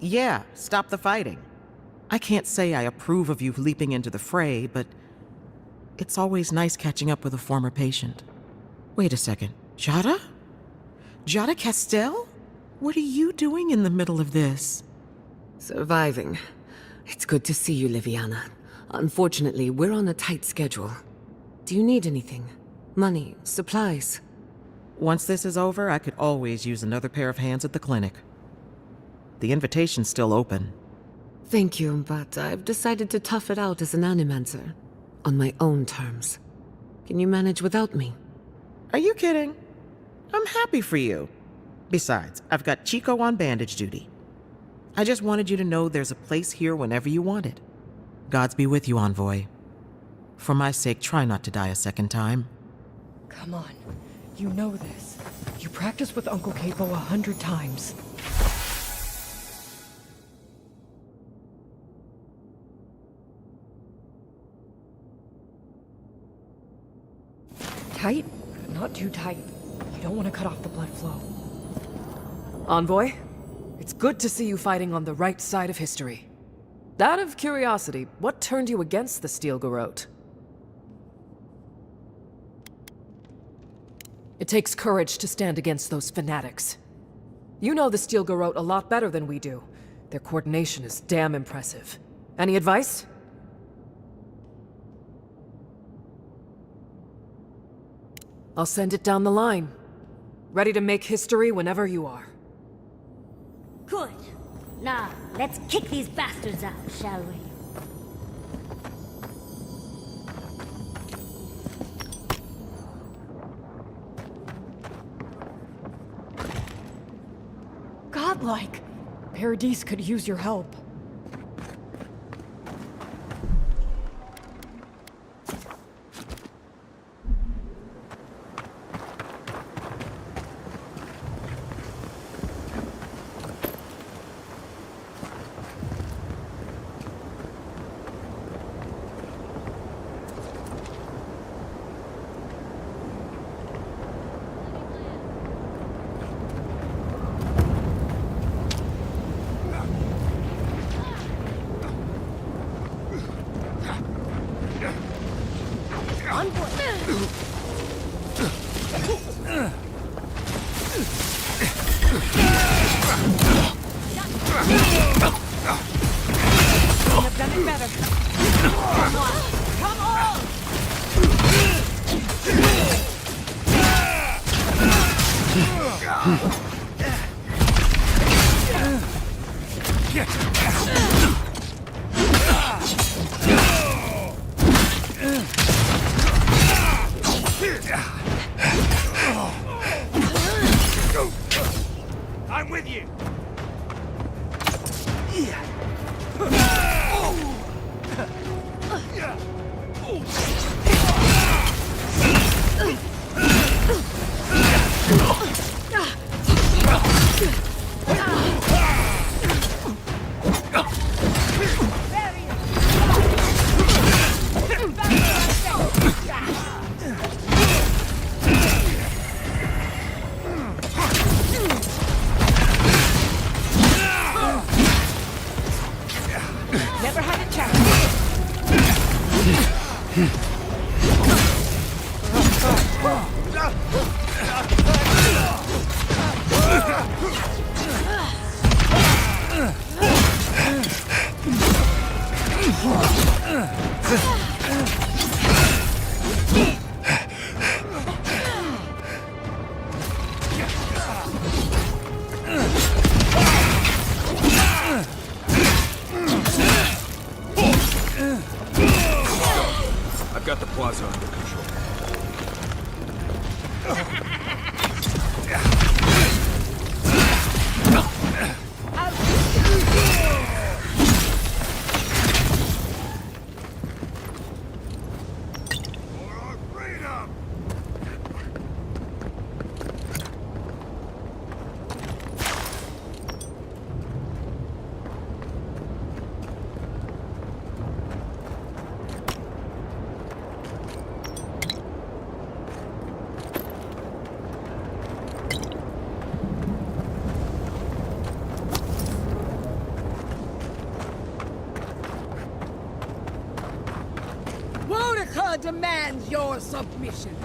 Yeah, stop the fighting. I can't say I approve of you leaping into the fray, but it's always nice catching up with a former patient. Wait a second. Jada? Jada Castell? What are you doing in the middle of this? Surviving. It's good to see you, Liviana. Unfortunately, we're on a tight schedule. Do you need anything? Money? Supplies? Once this is over, I could always use another pair of hands at the clinic. The invitation's still open. Thank you, but I've decided to tough it out as an animancer. On my own terms. Can you manage without me? Are you kidding? I'm happy for you. Besides, I've got Chico on bandage duty. I just wanted you to know there's a place here whenever you want it. Gods be with you, Envoy. For my sake, try not to die a second time. Come on. You know this. You practiced with Uncle Capo 100 times. Tight, but not too tight. You don't want to cut off the blood flow. Envoy, it's good to see you fighting on the right side of history. Out of curiosity, what turned you against the Steel Garrote? It takes courage to stand against those fanatics. You know the Steel Garrote a lot better than we do. Their coordination is damn impressive. Any advice? I'll send it down the line. Ready to make history whenever you are. Good. Now, let's kick these bastards out, shall we? Godlike! Paradis could use your help. I've done it better. Come on! Come on! I'm with you. Never had a chance. I've got the plaza under control. Boudica demands your submission.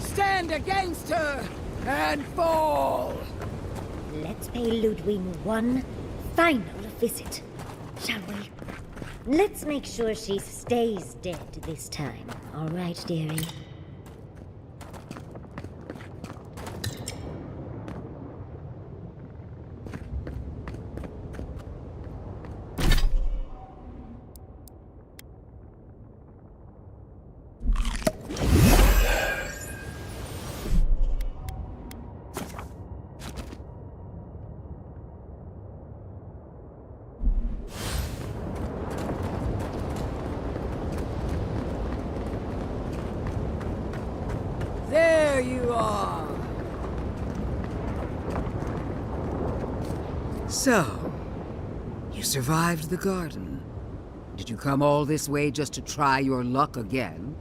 Stand against her and fall. Let's pay Ludwig one final visit, shall we? Let's make sure she stays dead this time, all right, dearie? There you are. So, you survived the garden. Did you come all this way just to try your luck again?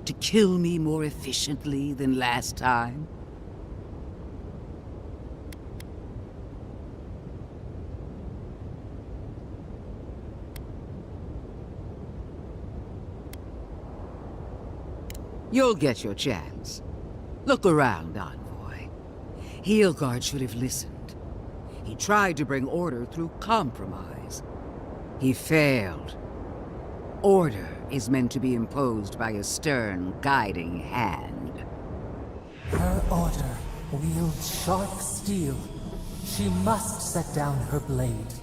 To kill me more efficiently than last time? You'll get your chance. Look around, envoy. Heelguard should have listened. He tried to bring order through compromise. He failed. Order is meant to be imposed by a stern, guiding hand. Her order wields sharp steel. She must set down her blade.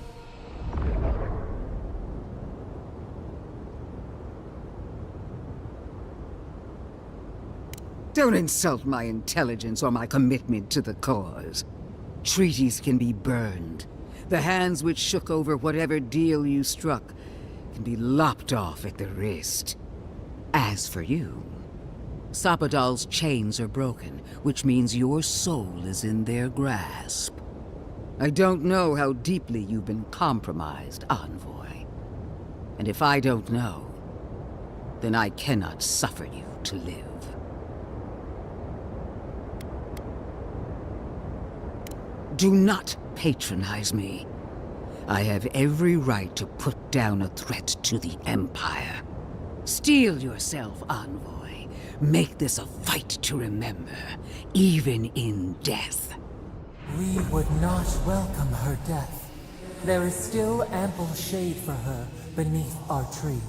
Don't insult my intelligence or my commitment to the cause. Treaties can be burned. The hands which shook over whatever deal you struck can be lopped off at the wrist. As for you, Sapadal's chains are broken, which means your soul is in their grasp. I don't know how deeply you've been compromised, envoy. And if I don't know, then I cannot suffer you to live. Do not patronize me. I have every right to put down a threat to the Empire. Steel yourself, envoy. Make this a fight to remember, even in death. We would not welcome her death. There is still ample shade for her beneath our tree.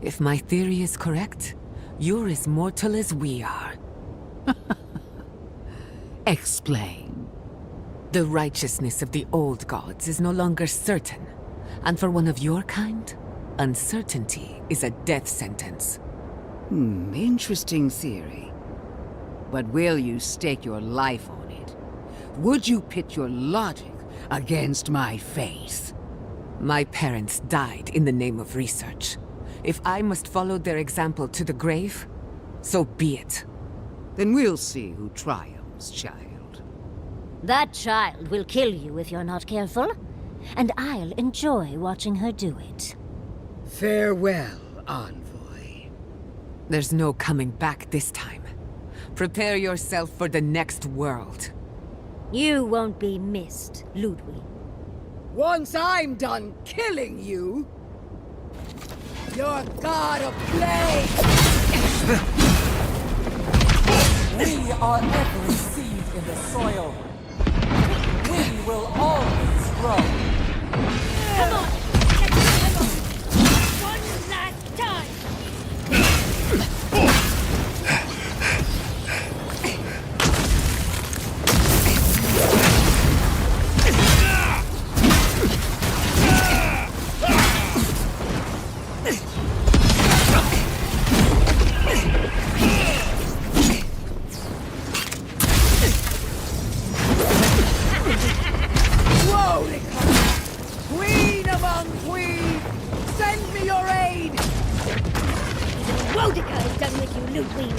If my theory is correct, you're as mortal as we are. Explain. The righteousness of the old gods is no longer certain. And for one of your kind, uncertainty is a death sentence. Interesting theory. But will you stake your life on it? Would you pit your logic against my faith? My parents died in the name of research. If I must follow their example to the grave, so be it. Then we'll see who triumphs, child. That child will kill you if you're not careful, and I'll enjoy watching her do it. Farewell, envoy. There's no coming back this time. Prepare yourself for the next world. You won't be missed, Ludwig. Once I'm done killing you, you're god of plague! We are every seed in the soil. We will always grow. Come on! One last time! Queen among queens! Send me your aid! Wodica is done with you, Ludwig.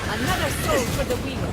Another soul for the wheel.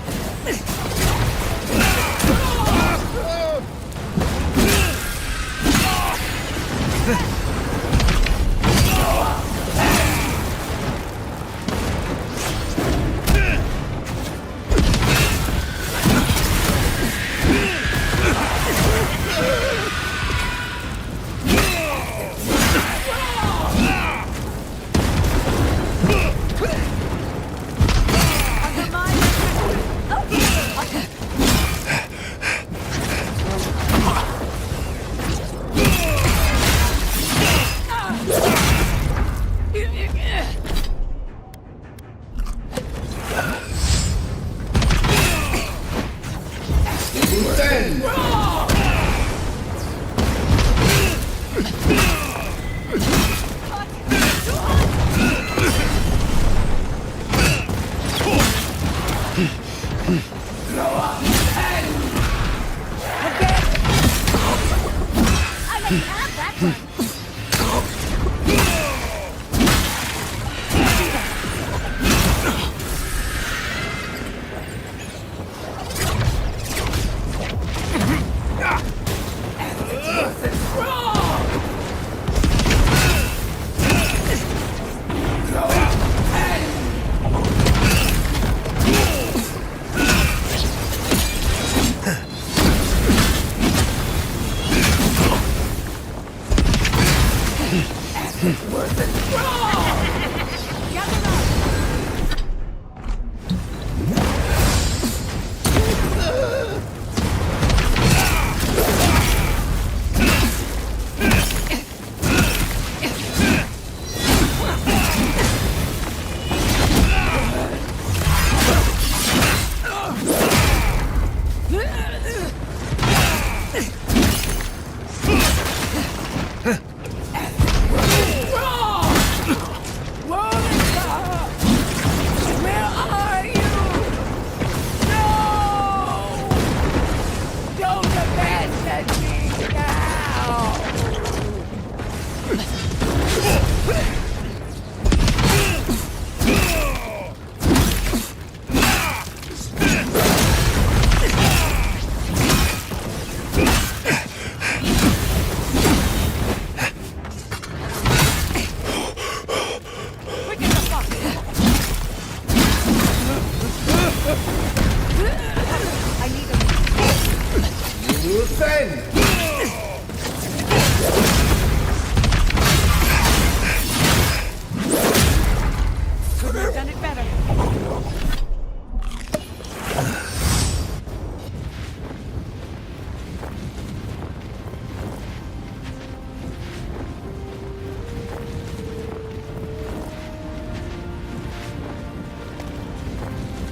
Could have done it better.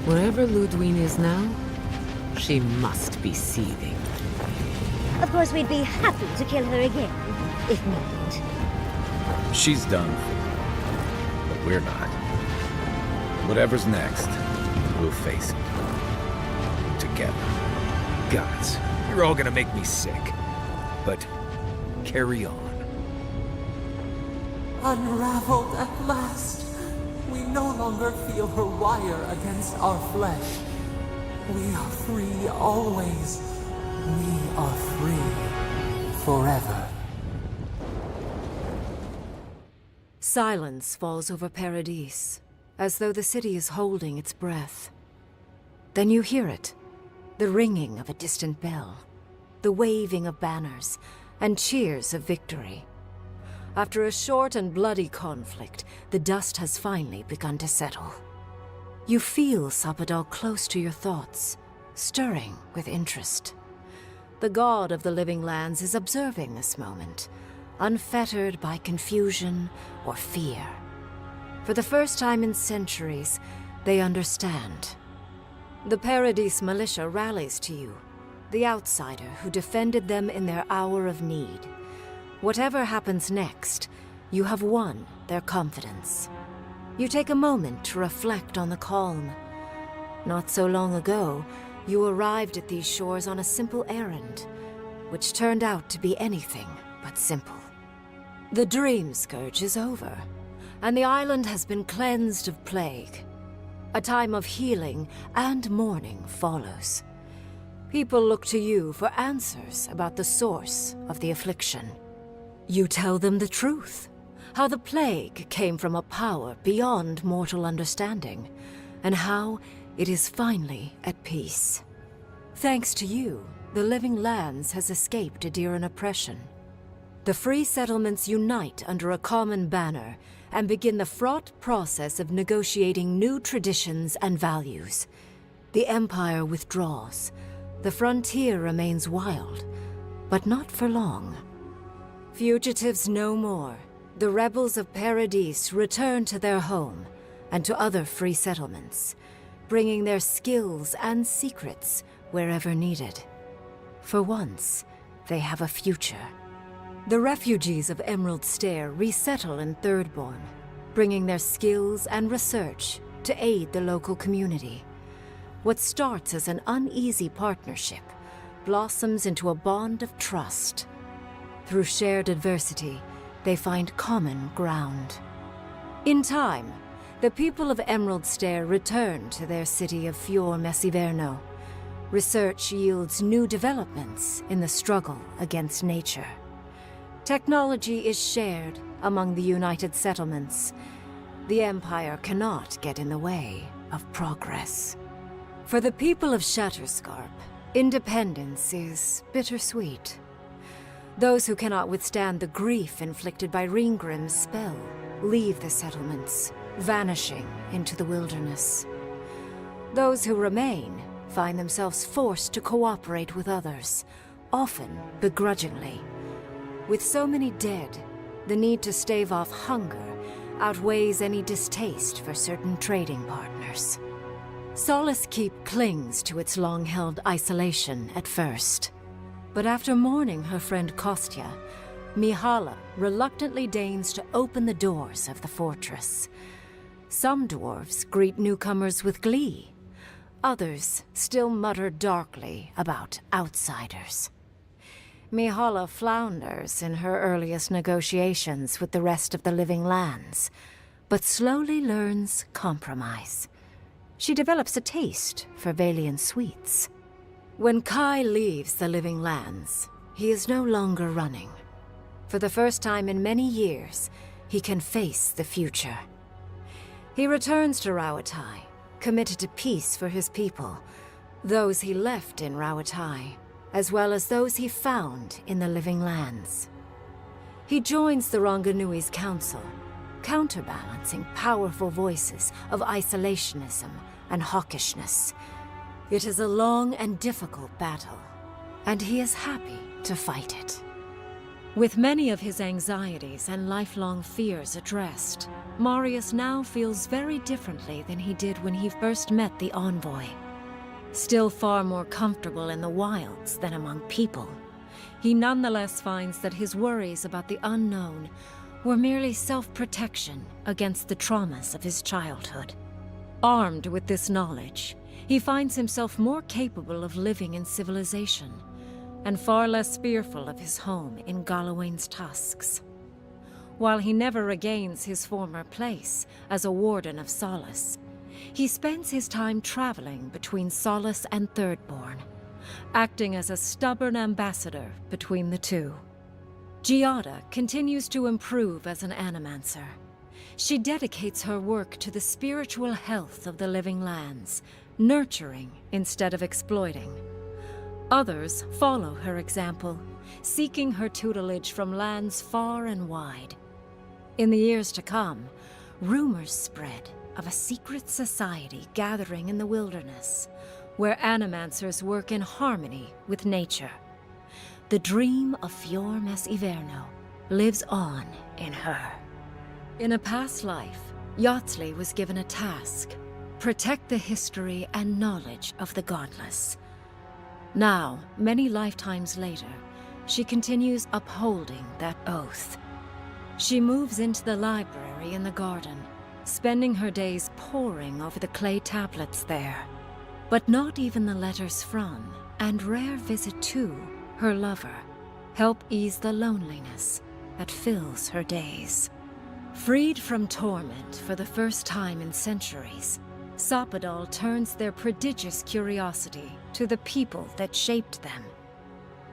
Wherever Ludwig is now, she must be seething. Of course, we'd be happy to kill her again, if needed. She's done. But we're not. Whatever's next, we'll face it. Together. Gods, you're all gonna make me sick. But carry on. Unraveled at last. We no longer feel her wire against our flesh. We are free always. We are free forever. Silence falls over Paradis, as though the city is holding its breath. Then you hear it, the ringing of a distant bell, the waving of banners, and cheers of victory. After a short and bloody conflict, the dust has finally begun to settle. You feel Sapadal close to your thoughts, stirring with interest. The god of the living lands is observing this moment, unfettered by confusion or fear. For the first time in centuries, they understand. The Paradis militia rallies to you, the outsider who defended them in their hour of need. Whatever happens next, you have won their confidence. You take a moment to reflect on the calm. Not so long ago, you arrived at these shores on a simple errand, which turned out to be anything but simple. The dream scourge is over, and the island has been cleansed of plague. A time of healing and mourning follows. People look to you for answers about the source of the affliction. You tell them the truth, how the plague came from a power beyond mortal understanding, and how it is finally at peace. Thanks to you, the living lands has escaped Aedyran oppression. The free settlements unite under a common banner and begin the fraught process of negotiating new traditions and values. The Empire withdraws. The frontier remains wild, but not for long. Fugitives no more. The rebels of Paradis return to their home and to other free settlements, bringing their skills and secrets wherever needed. For once, they have a future. The refugees of Emerald Stair resettle in Thirdborn, bringing their skills and research to aid the local community. What starts as an uneasy partnership blossoms into a bond of trust. Through shared adversity, they find common ground. In time, the people of Emerald Stair return to their city of Fior Messiverno. Research yields new developments in the struggle against nature. Technology is shared among the united settlements. The Empire cannot get in the way of progress. For the people of Shatterscarp, independence is bittersweet. Those who cannot withstand the grief inflicted by Ringgrim's spell leave the settlements, vanishing into the wilderness. Those who remain find themselves forced to cooperate with others, often begrudgingly. With so many dead, the need to stave off hunger outweighs any distaste for certain trading partners. Solace Keep clings to its long-held isolation at first. But after mourning her friend Kostya, Mihala reluctantly deigns to open the doors of the fortress. Some dwarves greet newcomers with glee. Others still mutter darkly about outsiders. Mihala flounders in her earliest negotiations with the rest of the living lands, but slowly learns compromise. She develops a taste for Valian sweets. When Kai leaves the living lands, he is no longer running. For the first time in many years, he can face the future. He returns to Rauatai, committed to peace for his people, those he left in Rauatai, as well as those he found in the living lands. He joins the Ranganui's council, counterbalancing powerful voices of isolationism and hawkishness. It is a long and difficult battle, and he is happy to fight it. With many of his anxieties and lifelong fears addressed, Marius now feels very differently than he did when he first met the envoy. Still far more comfortable in the wilds than among people, he nonetheless finds that his worries about the unknown were merely self-protection against the traumas of his childhood. Armed with this knowledge, he finds himself more capable of living in civilization, and far less fearful of his home in Galawain's tusks. While he never regains his former place as a warden of Solace, he spends his time traveling between Solace and Thirdborn, acting as a stubborn ambassador between the two. Giada continues to improve as an animancer. She dedicates her work to the spiritual health of the living lands, nurturing instead of exploiting. Others follow her example, seeking her tutelage from lands far and wide. In the years to come, rumors spread of a secret society gathering in the wilderness, where animancers work in harmony with nature. The dream of Fior Mes Iverno lives on in her. In a past life, Yatzli was given a task: protect the history and knowledge of the godless. Now, many lifetimes later, she continues upholding that oath. She moves into the library in the garden, spending her days poring over the clay tablets there. But not even the letters from, and rare visit to, her lover help ease the loneliness that fills her days. Freed from torment for the first time in centuries, Sapadal turns their prodigious curiosity to the people that shaped them.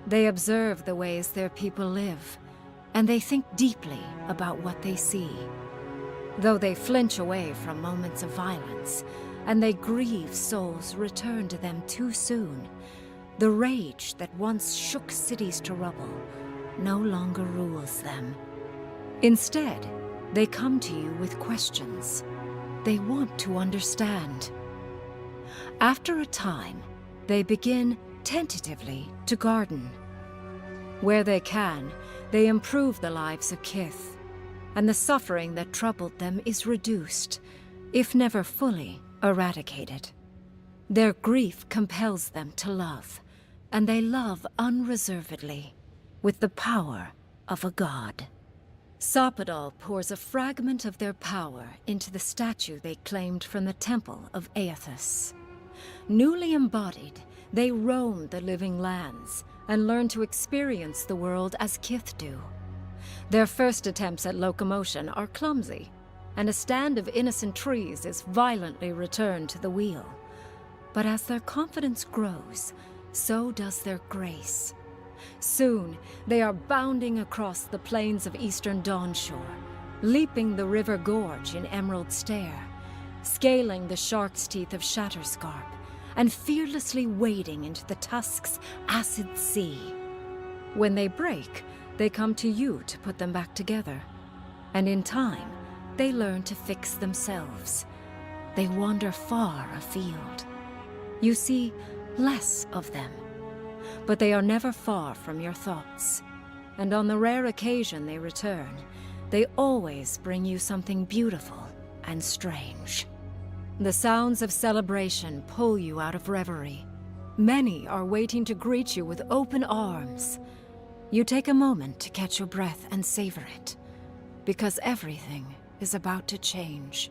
They observe the ways their people live, and they think deeply about what they see. Though they flinch away from moments of violence, and they grieve souls returned to them too soon, the rage that once shook cities to rubble no longer rules them. Instead, they come to you with questions. They want to understand. After a time, they begin tentatively to garden. Where they can, they improve the lives of Kith, and the suffering that troubled them is reduced, if never fully eradicated. Their grief compels them to love, and they love unreservedly, with the power of a god. Sapadal pours a fragment of their power into the statue they claimed from the temple of Aethys. Newly embodied, they roam the living lands and learn to experience the world as Kith do. Their first attempts at locomotion are clumsy, and a stand of innocent trees is violently returned to the wheel. But as their confidence grows, so does their grace. Soon, they are bounding across the plains of eastern Dawnshore, leaping the river gorge in Emerald Stair, scaling the shark's teeth of Shatterscarp, and fearlessly wading into the Tusk's acid sea. When they break, they come to you to put them back together. And in time, they learn to fix themselves. They wander far afield. You see less of them, but they are never far from your thoughts. And on the rare occasion they return, they always bring you something beautiful and strange. The sounds of celebration pull you out of reverie. Many are waiting to greet you with open arms. You take a moment to catch your breath and savor it, because everything is about to change.